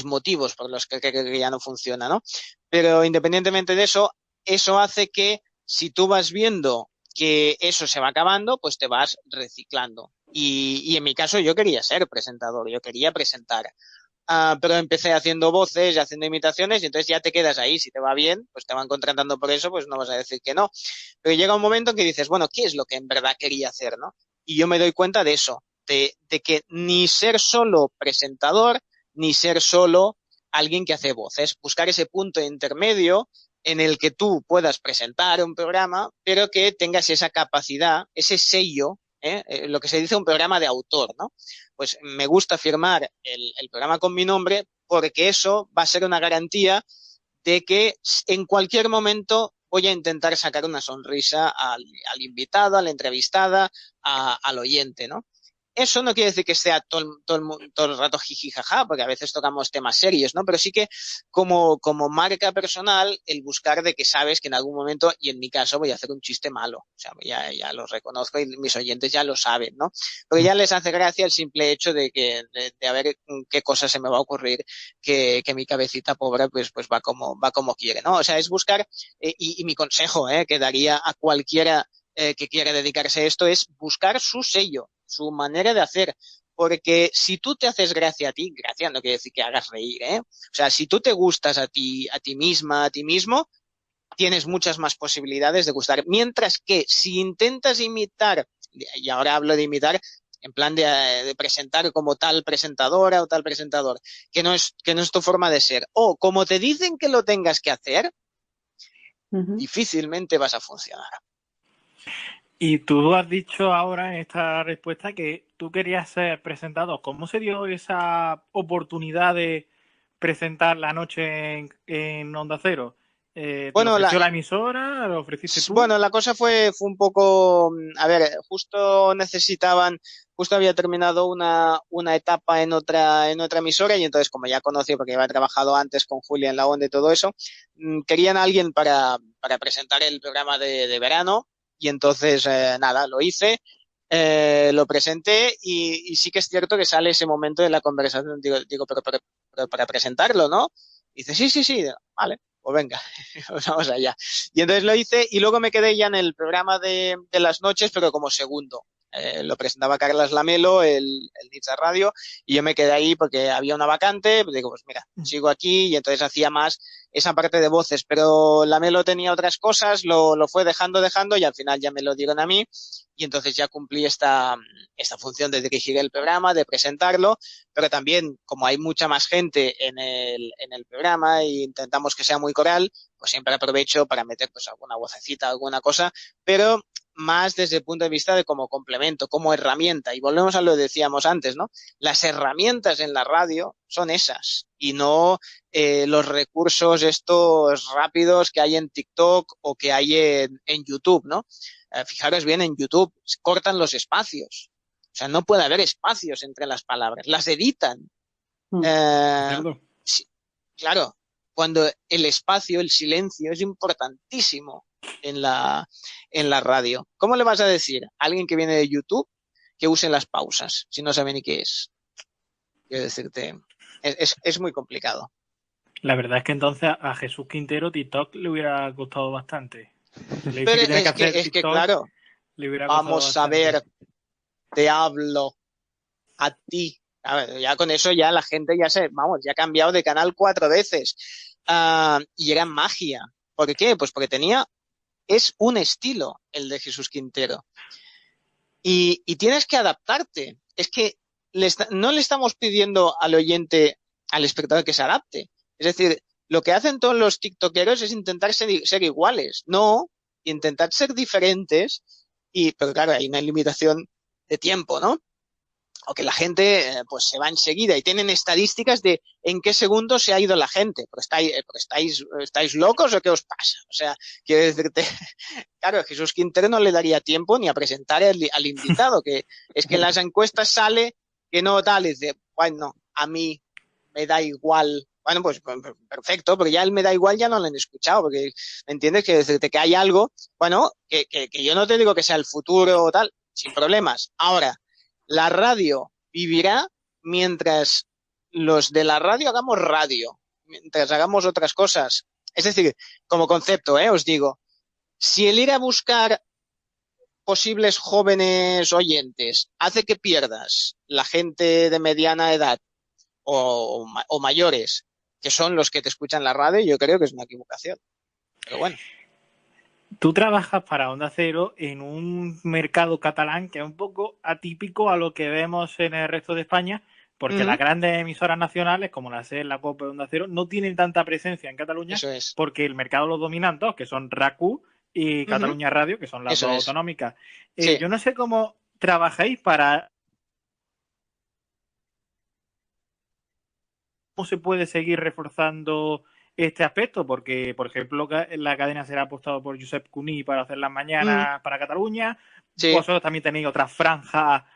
motivos por los que creo que ya no funciona, ¿no? Pero independientemente de eso, eso hace que si tú vas viendo que eso se va acabando, pues te vas reciclando. Y en mi caso yo quería ser presentador, yo quería presentar. Pero empecé haciendo voces y haciendo imitaciones y entonces ya te quedas ahí. Si te va bien, pues te van contratando por eso, pues no vas a decir que no. Pero llega un momento en que dices, bueno, ¿qué es lo que en verdad quería hacer, no? Y yo me doy cuenta de eso, de que ni ser solo presentador, ni ser solo alguien que hace voces. Buscar ese punto intermedio en el que tú puedas presentar un programa, pero que tengas esa capacidad, ese sello, lo que se dice un programa de autor, ¿no? Pues me gusta firmar el programa con mi nombre porque eso va a ser una garantía de que en cualquier momento voy a intentar sacar una sonrisa al invitado, a la entrevistada, al oyente, ¿no? Eso no quiere decir que sea todo el rato jiji jaja, porque a veces tocamos temas serios, ¿no? Pero sí que como marca personal, el buscar de que sabes que en algún momento, y en mi caso, voy a hacer un chiste malo. O sea, ya lo reconozco y mis oyentes ya lo saben, ¿no? Porque ya les hace gracia el simple hecho de a ver qué cosa se me va a ocurrir, que mi cabecita pobre pues va como quiere, ¿no? O sea, es buscar, y mi consejo, que daría a cualquiera que quiera dedicarse a esto es buscar su sello, su manera de hacer. Porque si tú te haces gracia a ti, gracia no quiere decir que hagas reír, ¿eh? O sea, si tú te gustas a ti misma, a ti mismo, tienes muchas más posibilidades de gustar. Mientras que si intentas imitar, y ahora hablo de imitar en plan de presentar como tal presentadora o tal presentador, que no es tu forma de ser, o como te dicen que lo tengas que hacer, Ujú. difícilmente vas a funcionar. Y tú has dicho ahora en esta respuesta que tú querías ser presentador. ¿Cómo se dio esa oportunidad de presentar la noche en Onda Cero? ¿Te lo Bueno, ofreció la emisora? ¿Lo ofreciste tú? Bueno, la cosa fue un poco, a ver, justo había terminado una etapa en otra emisora y entonces como ya conocía porque había trabajado antes con Julia en la onda y todo eso, querían a alguien para presentar el programa de verano y entonces nada, lo hice, lo presenté y sí que es cierto que sale ese momento de la conversación, digo, pero para presentarlo, ¿no? Y dice, sí, vale, pues venga, vamos allá. Y entonces lo hice y luego me quedé ya en el programa de las noches, pero como segundo. Lo presentaba Carlas Lamelo, el Nitsa Radio, y yo me quedé ahí porque había una vacante, pues digo, pues mira, sigo aquí y entonces hacía más esa parte de voces, pero Lamelo tenía otras cosas, lo fue dejando y al final ya me lo dieron a mí y entonces ya cumplí esta función de dirigir el programa, de presentarlo, pero también como hay mucha más gente en el programa e intentamos que sea muy coral, pues siempre aprovecho para meter pues alguna vocecita, alguna cosa, pero más desde el punto de vista de como complemento, como herramienta. Y volvemos a lo que decíamos antes, ¿no? Las herramientas en la radio son esas y no los recursos estos rápidos que hay en TikTok o que hay en YouTube, ¿no? Fijaros bien, en YouTube cortan los espacios. O sea, no puede haber espacios entre las palabras. Las editan. Sí, claro, cuando el espacio, el silencio es importantísimo en la radio. ¿Cómo le vas a decir a alguien que viene de YouTube que use las pausas si no sabe ni qué es? Quiero decirte, es muy complicado. La verdad es que entonces a Jesús Quintero TikTok le hubiera costado bastante. Le dice Pero que tiene que hacer es que TikTok, claro, le hubiera costado vamos a bastante. ver, te hablo a ti. A ver, ya con eso ya la gente ya ha cambiado de canal 4 veces. Y era magia. ¿Por qué? Pues porque es un estilo el de Jesús Quintero. Y tienes que adaptarte. Es que no le estamos pidiendo al oyente, al espectador que se adapte. Es decir, lo que hacen todos los tiktokeros es intentar ser iguales. No, intentar ser diferentes. Pero claro, hay una limitación de tiempo, ¿no? O que la gente pues se va enseguida y tienen estadísticas de en qué segundo se ha ido la gente. ¿Estáis locos o qué os pasa? O sea, quiero decirte, claro, a Jesús Quintero no le daría tiempo ni a presentar al invitado, que es que en las encuestas sale que no tal, y dice, bueno, a mí me da igual. Bueno, pues perfecto, porque ya el me da igual ya no lo han escuchado, porque, ¿me entiendes? Que decirte que hay algo, bueno, que yo no te digo que sea el futuro o tal, sin problemas. Ahora, la radio vivirá mientras los de la radio hagamos radio, mientras hagamos otras cosas. Es decir, como concepto, os digo, si el ir a buscar posibles jóvenes oyentes hace que pierdas la gente de mediana edad o mayores, que son los que te escuchan la radio, yo creo que es una equivocación. Pero bueno. Tú trabajas para Onda Cero en un mercado catalán que es un poco atípico a lo que vemos en el resto de España, porque las grandes emisoras nacionales, como la SER, la COPE, Onda Cero, no tienen tanta presencia en Cataluña. Eso es. Porque el mercado lo dominan dos, que son RAC1 y Cataluña Radio, que son las dos autonómicas. Sí. Yo no sé cómo trabajáis para... ¿Cómo se puede seguir reforzando este aspecto? Porque, por ejemplo, la cadena será apostado por Josep Cuní para hacer las mañanas para Cataluña. Sí. Vosotros también tenéis otra franja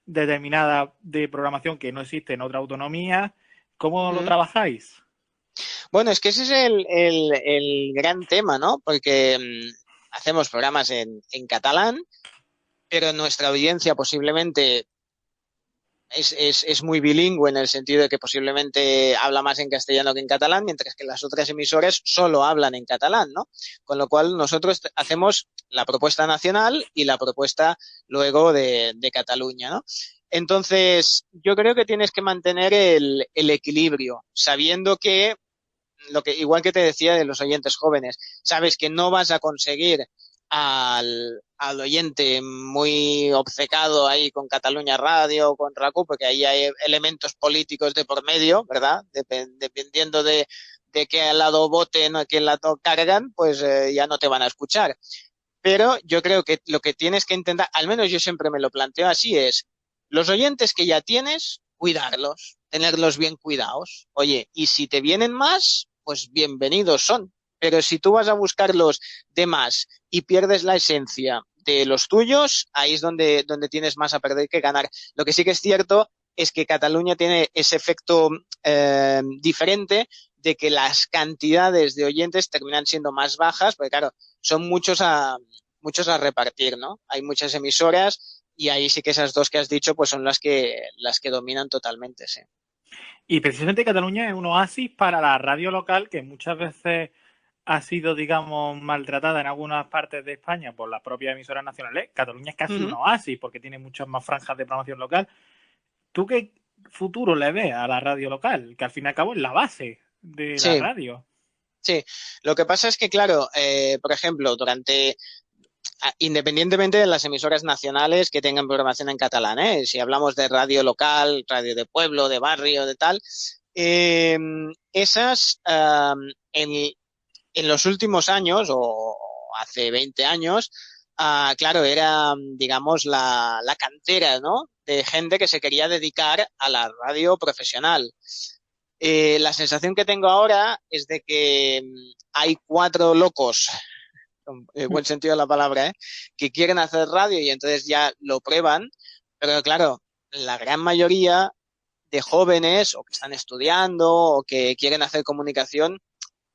determinada de programación que no existe en otra autonomía. ¿Cómo lo trabajáis? Bueno, es que ese es el gran tema, ¿no? Porque hacemos programas en catalán, pero nuestra audiencia posiblemente es muy bilingüe en el sentido de que posiblemente habla más en castellano que en catalán, mientras que las otras emisoras solo hablan en catalán, ¿no? Con lo cual nosotros hacemos la propuesta nacional y la propuesta luego de Cataluña, ¿no? Entonces, yo creo que tienes que mantener el equilibrio, sabiendo que igual que te decía de los oyentes jóvenes, sabes que no vas a conseguir al oyente muy obcecado ahí con Cataluña Radio, con RACU, porque ahí hay elementos políticos de por medio, ¿verdad? Dependiendo de qué lado voten o a qué lado cargan, pues ya no te van a escuchar. Pero yo creo que lo que tienes que intentar, al menos yo siempre me lo planteo así, es los oyentes que ya tienes, cuidarlos, tenerlos bien cuidados. Oye, y si te vienen más, pues bienvenidos son. Pero si tú vas a buscar los demás y pierdes la esencia de los tuyos, ahí es donde tienes más a perder que ganar. Lo que sí que es cierto es que Cataluña tiene ese efecto diferente de que las cantidades de oyentes terminan siendo más bajas, porque claro, son muchos a repartir, ¿no? Hay muchas emisoras y ahí sí que esas dos que has dicho pues son las que dominan totalmente, sí. Y precisamente Cataluña es un oasis para la radio local que muchas veces ha sido, digamos, maltratada en algunas partes de España por las propias emisoras nacionales. Cataluña es casi un oasis porque tiene muchas más franjas de programación local. ¿Tú qué futuro le ves a la radio local? Que al fin y al cabo es la base de la radio. Sí, lo que pasa es que, claro, por ejemplo, independientemente de las emisoras nacionales que tengan programación en catalán, si hablamos de radio local, radio de pueblo, de barrio, de tal, esas en los últimos años o hace 20 años, claro, era, digamos, la cantera, ¿no? De gente que se quería dedicar a la radio profesional. La sensación que tengo ahora es de que hay 4 locos, en el buen sentido de la palabra, que quieren hacer radio y entonces ya lo prueban, pero claro, la gran mayoría de jóvenes o que están estudiando o que quieren hacer comunicación,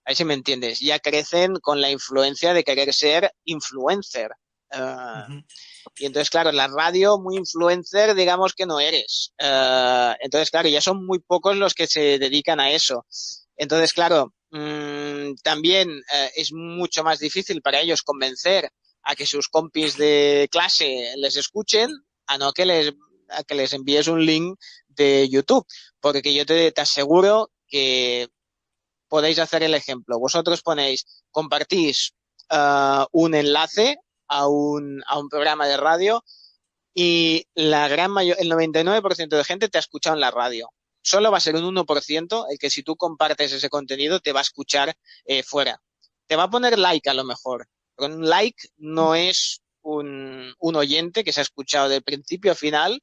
a ver si me entiendes, ya crecen con la influencia de querer ser influencer. Y entonces, claro, en la radio, muy influencer, digamos que no eres. Entonces, claro, ya son muy pocos los que se dedican a eso. Entonces, claro, también es mucho más difícil para ellos convencer a que sus compis de clase les escuchen, a no que les envíes un link de YouTube. Porque yo te aseguro que podéis hacer el ejemplo. Vosotros compartís un enlace a un programa de radio y el 99% de gente te ha escuchado en la radio. Solo va a ser un 1% el que si tú compartes ese contenido te va a escuchar fuera. Te va a poner like a lo mejor, pero un like no es un oyente que se ha escuchado de principio a final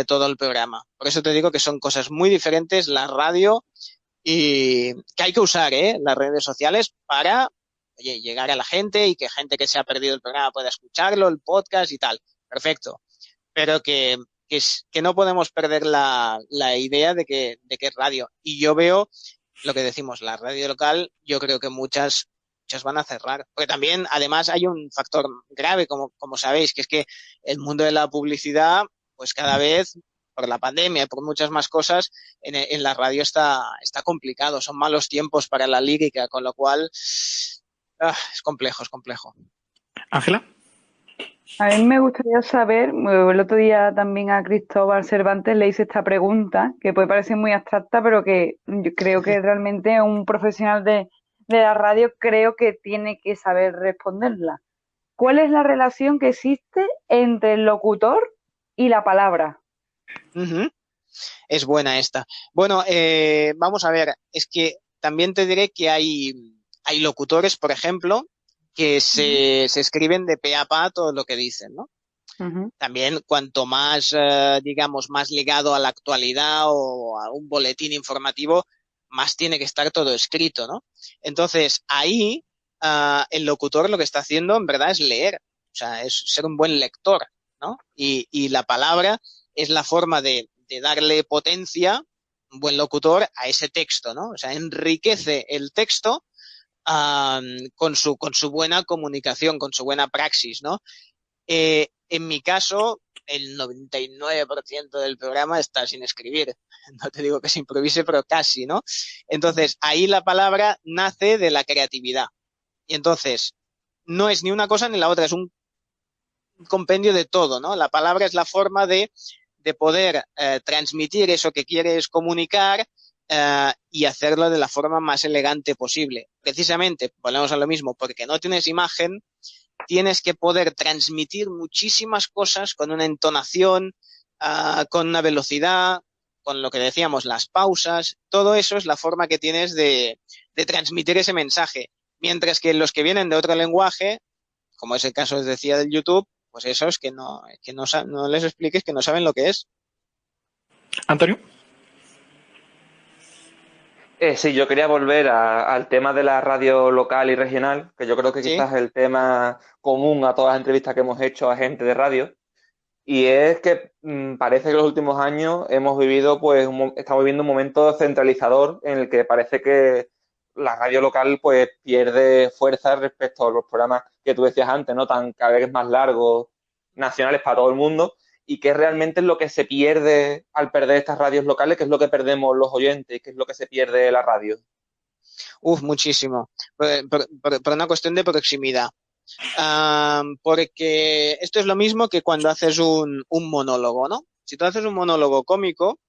todo el programa. Por eso te digo que son cosas muy diferentes la radio y que hay que usar las redes sociales para llegar a la gente y que gente que se ha perdido el programa pueda escucharlo, el podcast y tal. Perfecto. Pero que no podemos perder la idea de que es radio. Y yo veo lo que decimos, la radio local, yo creo que muchas van a cerrar. Porque también, además, hay un factor grave, como sabéis, que es que el mundo de la publicidad, pues cada vez, por la pandemia y por muchas más cosas, en la radio está complicado. Son malos tiempos para la lírica, con lo cual es complejo. Ángela. A mí me gustaría saber, el otro día también a Cristóbal Cervantes le hice esta pregunta, que puede parecer muy abstracta, pero que yo creo que realmente un profesional de la radio creo que tiene que saber responderla. ¿Cuál es la relación que existe entre el locutor y la palabra? Es buena esta. Bueno, vamos a ver, es que también te diré que hay locutores, por ejemplo, que se escriben de pe a pa todo lo que dicen, ¿no? También cuanto más, digamos, más ligado a la actualidad o a un boletín informativo, más tiene que estar todo escrito, ¿no? Entonces, ahí el locutor lo que está haciendo en verdad es leer, o sea, es ser un buen lector, ¿no? Y la palabra es la forma de darle potencia, un buen locutor, a ese texto, ¿no? O sea, enriquece el texto con su buena comunicación, con su buena praxis, ¿no? En mi caso, el 99% del programa está sin escribir. No te digo que se improvise, pero casi, ¿no? Entonces, ahí la palabra nace de la creatividad. Y entonces, no es ni una cosa ni la otra, es un compendio de todo, ¿no? La palabra es la forma de poder transmitir eso que quieres comunicar y hacerlo de la forma más elegante posible. Precisamente, volvemos a lo mismo, porque no tienes imagen, tienes que poder transmitir muchísimas cosas con una entonación, con una velocidad, con lo que decíamos, las pausas, todo eso es la forma que tienes de transmitir ese mensaje. Mientras que los que vienen de otro lenguaje, como es el caso, les decía, del YouTube, pues eso es que no les expliques, que no saben lo que es. Antonio. Sí, yo quería volver al tema de la radio local y regional, que yo creo que ¿Sí? quizás es el tema común a todas las entrevistas que hemos hecho a gente de radio. Y es que parece que los últimos años hemos vivido, pues, estamos viviendo un momento centralizador en el que parece que la radio local, pues, pierde fuerza respecto a los programas que tú decías antes, ¿no? Tan cada vez más largos, nacionales para todo el mundo, y que realmente es lo que se pierde al perder estas radios locales, que es lo que perdemos los oyentes, que es lo que se pierde la radio. Muchísimo. Por una cuestión de proximidad. Porque esto es lo mismo que cuando haces un monólogo, ¿no? Si tú haces un monólogo cómico,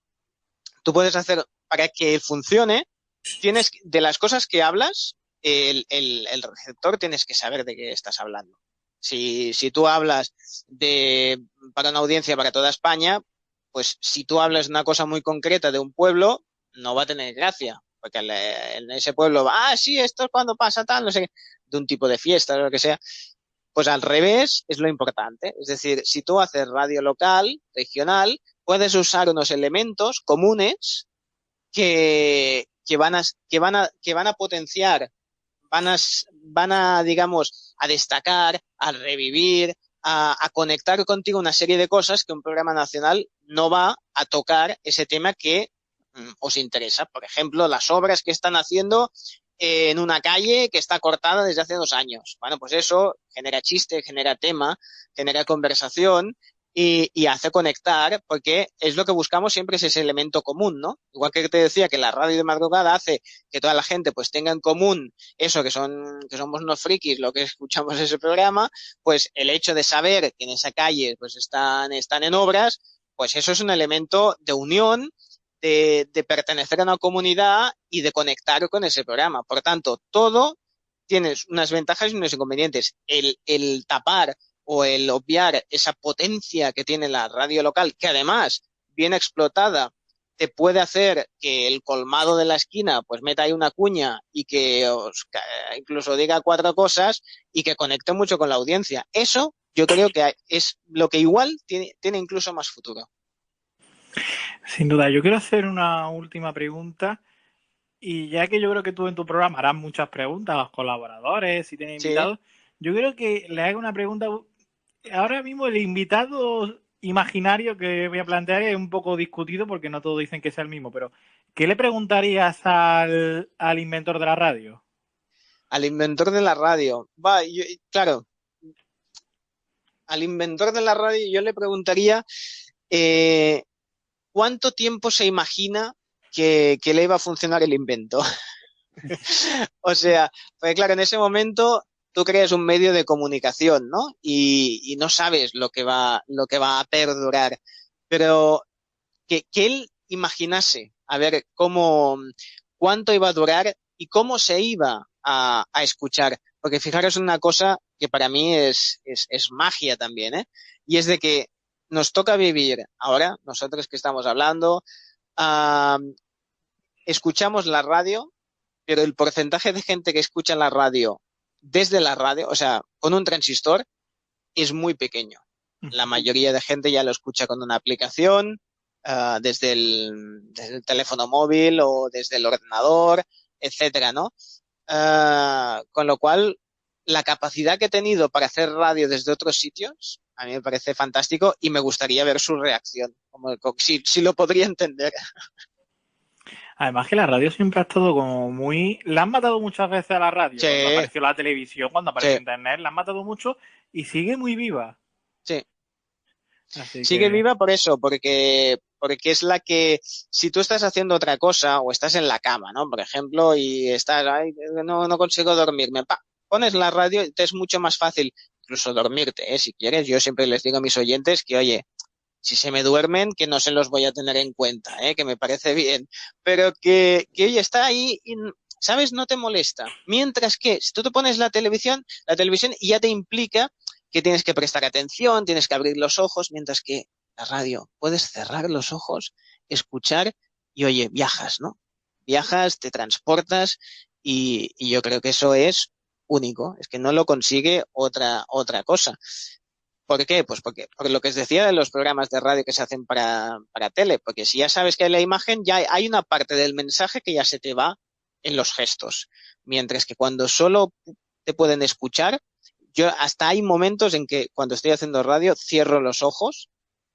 tú puedes hacer, para que funcione, de las cosas que hablas, el receptor tienes que saber de qué estás hablando. Si tú hablas para una audiencia para toda España, pues si tú hablas una cosa muy concreta de un pueblo, no va a tener gracia, porque en ese pueblo sí, esto es cuando pasa tal, no sé qué, de un tipo de fiesta o lo que sea. Pues al revés es lo importante. Es decir, si tú haces radio local, regional, puedes usar unos elementos comunes que van a potenciar, digamos, a destacar, a revivir, a conectar contigo una serie de cosas que un programa nacional no va a tocar ese tema que os interesa. Por ejemplo, las obras que están haciendo en una calle que está cortada desde hace 2 años. Bueno, pues eso genera chiste, genera tema, genera conversación y hace conectar, porque es lo que buscamos siempre, es ese elemento común, ¿no? Igual que te decía que la radio de madrugada hace que toda la gente pues tenga en común eso, que somos unos frikis lo que escuchamos ese programa, pues el hecho de saber que en esa calle pues están en obras, pues eso es un elemento de unión, de pertenecer a una comunidad y de conectar con ese programa. Por tanto, todo tiene unas ventajas y unos inconvenientes. El tapar o el obviar esa potencia que tiene la radio local, que además, bien explotada, te puede hacer que el colmado de la esquina pues meta ahí una cuña y que incluso diga 4 cosas y que conecte mucho con la audiencia. Eso yo creo que es lo que igual tiene incluso más futuro. Sin duda, yo quiero hacer una última pregunta. Y ya que yo creo que tú en tu programa harás muchas preguntas a los colaboradores, si tienes Sí. invitados, yo creo que le haga una pregunta. Ahora mismo el invitado imaginario que voy a plantear es un poco discutido porque no todos dicen que sea el mismo, pero ¿qué le preguntarías al inventor de la radio? Al inventor de la radio. Claro, al inventor de la radio yo le preguntaría ¿cuánto tiempo se imagina que le iba a funcionar el invento? O sea, porque claro, en ese momento tú creas un medio de comunicación, ¿no? Y no sabes lo que va a perdurar. Pero que él imaginase, a ver cuánto iba a durar y cómo se iba a escuchar. Porque fijaros en una cosa que para mí es magia también, ¿eh? Y es de que nos toca vivir ahora, nosotros que estamos hablando, ah, escuchamos la radio, pero el porcentaje de gente que escucha la radio desde la radio, o sea, con un transistor, es muy pequeño. La mayoría de gente ya lo escucha con una aplicación, desde el teléfono móvil o desde el ordenador, etcétera, ¿no? Con lo cual, la capacidad que he tenido para hacer radio desde otros sitios, a mí me parece fantástico y me gustaría ver su reacción, si lo podría entender. Además que la radio siempre ha estado como muy... La han matado muchas veces a la radio, Sí, cuando apareció la televisión, cuando apareció sí, internet, la han matado mucho y sigue muy viva. sí. Así Sigue que... viva por eso, porque es la que, si tú estás haciendo otra cosa o estás en la cama, ¿no? Por ejemplo, y estás, ay, no consigo dormirme, pones la radio y te es mucho más fácil incluso dormirte, ¿eh? Si quieres, yo siempre les digo a mis oyentes que, oye, si se me duermen, que no se los voy a tener en cuenta, ¿eh? Que me parece bien, pero que oye, está ahí y, ¿sabes? No te molesta. Mientras que, si tú te pones la televisión ya te implica que tienes que prestar atención, tienes que abrir los ojos, mientras que la radio, puedes cerrar los ojos, escuchar y, oye, viajas, ¿no? Viajas, te transportas y yo creo que eso es único, es que no lo consigue otra cosa. ¿Por qué? Pues porque lo que os decía de los programas de radio que se hacen para tele, porque si ya sabes que hay la imagen, ya hay una parte del mensaje que ya se te va en los gestos. Mientras que cuando solo te pueden escuchar, yo hasta hay momentos en que cuando estoy haciendo radio cierro los ojos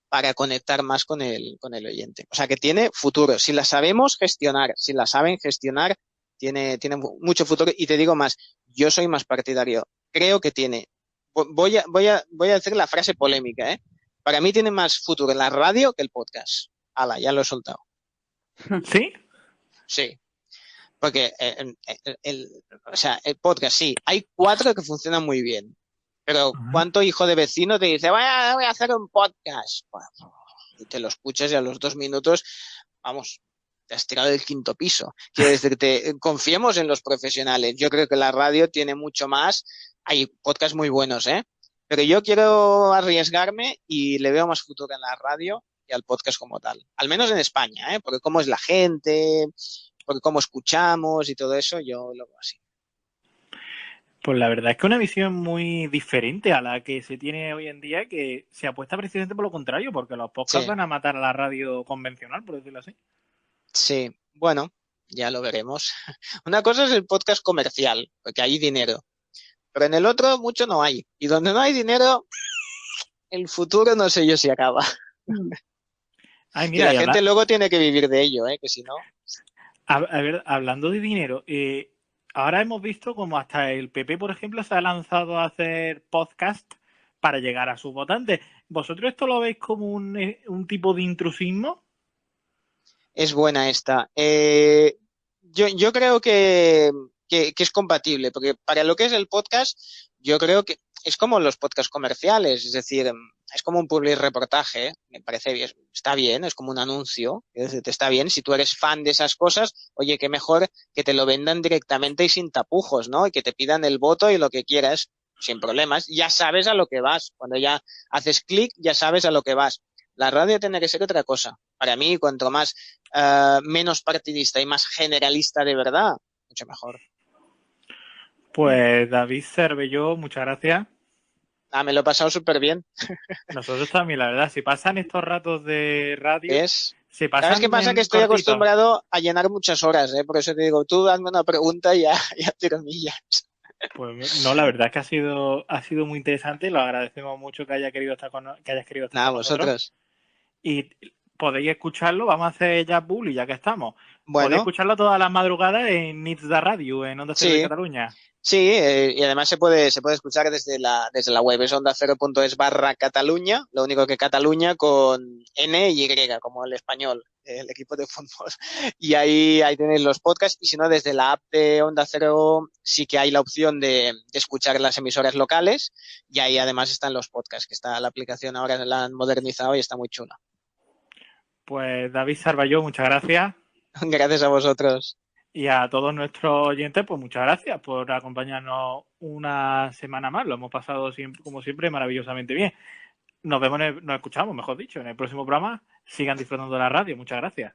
para conectar más con el oyente. O sea que tiene futuro. Si la sabemos gestionar, si la saben gestionar, tiene mucho futuro. Y te digo más, yo soy más partidario. Creo que tiene. Voy a decir la frase polémica, ¿eh? Para mí tiene más futuro la radio que el podcast. Hala, ya lo he soltado. ¿Sí? Sí. Porque o sea, el podcast sí, hay 4 que funcionan muy bien. Pero ¿cuánto hijo de vecino te dice, voy a hacer un podcast? Bueno, y te lo escuchas y a los 2 minutos, vamos, te has tirado del 5.º piso. Quiero decirte, confiemos en los profesionales. Yo creo que la radio tiene mucho más. Hay podcasts muy buenos, ¿eh? Pero yo quiero arriesgarme y le veo más futuro en la radio y al podcast como tal. Al menos en España, ¿eh? Porque cómo es la gente, porque cómo escuchamos y todo eso, yo lo veo así. Pues la verdad es que una visión muy diferente a la que se tiene hoy en día, que se apuesta precisamente por lo contrario, porque los podcasts van a matar a la radio convencional, por decirlo así. Sí, bueno, ya lo veremos. Una cosa es el podcast comercial, porque hay dinero, pero en el otro mucho no hay. Y donde no hay dinero, el futuro no sé yo si acaba. Ay, mira, y la gente luego tiene que vivir de ello, que si no... A ver, hablando de dinero, ahora hemos visto como hasta el PP, por ejemplo, se ha lanzado a hacer podcast para llegar a sus votantes. ¿Vosotros esto lo veis como un tipo de intrusismo? Es buena esta. Yo creo que es compatible, porque para lo que es el podcast, yo creo que es como los podcasts comerciales, es decir, es como un public reportaje, me parece bien, está bien, es como un anuncio, te está bien, si tú eres fan de esas cosas, oye, qué mejor que te lo vendan directamente y sin tapujos, ¿no? Y que te pidan el voto y lo que quieras, sin problemas, ya sabes a lo que vas, cuando ya haces clic, ya sabes a lo que vas. La radio tiene que ser otra cosa. Para mí, cuanto más menos partidista y más generalista de verdad, mucho mejor. Pues David Cervelló, muchas gracias. Me lo he pasado súper bien. Nosotros también, la verdad, si pasan estos ratos de radio, se pasan. ¿Sabes qué pasa? Que estoy acostumbrado a llenar muchas horas, por eso te digo, tú hazme una pregunta y ya tiro millas. Pues no, la verdad es que ha sido muy interesante, lo agradecemos mucho que hayas querido estar con vosotros. Y podéis escucharlo, vamos a hacer ya bull y ya que estamos. Bueno. Podéis escucharlo todas las madrugadas en Nits de Radio, en Onda Cero de Cataluña. Sí, y además se puede escuchar desde la web, es ondacero.es/Cataluña, lo único que Cataluña con N y Y, como el español, el equipo de fútbol. Y ahí tenéis los podcasts, y si no, desde la app de Onda Cero sí que hay la opción de escuchar las emisoras locales, y ahí además están los podcasts, que está la aplicación ahora la han modernizado y está muy chula. Pues David Cervelló, muchas gracias. Gracias a vosotros. Y a todos nuestros oyentes, pues muchas gracias por acompañarnos una semana más. Lo hemos pasado, como siempre, maravillosamente bien. Nos escuchamos, mejor dicho, en el próximo programa. Sigan disfrutando de la radio. Muchas gracias.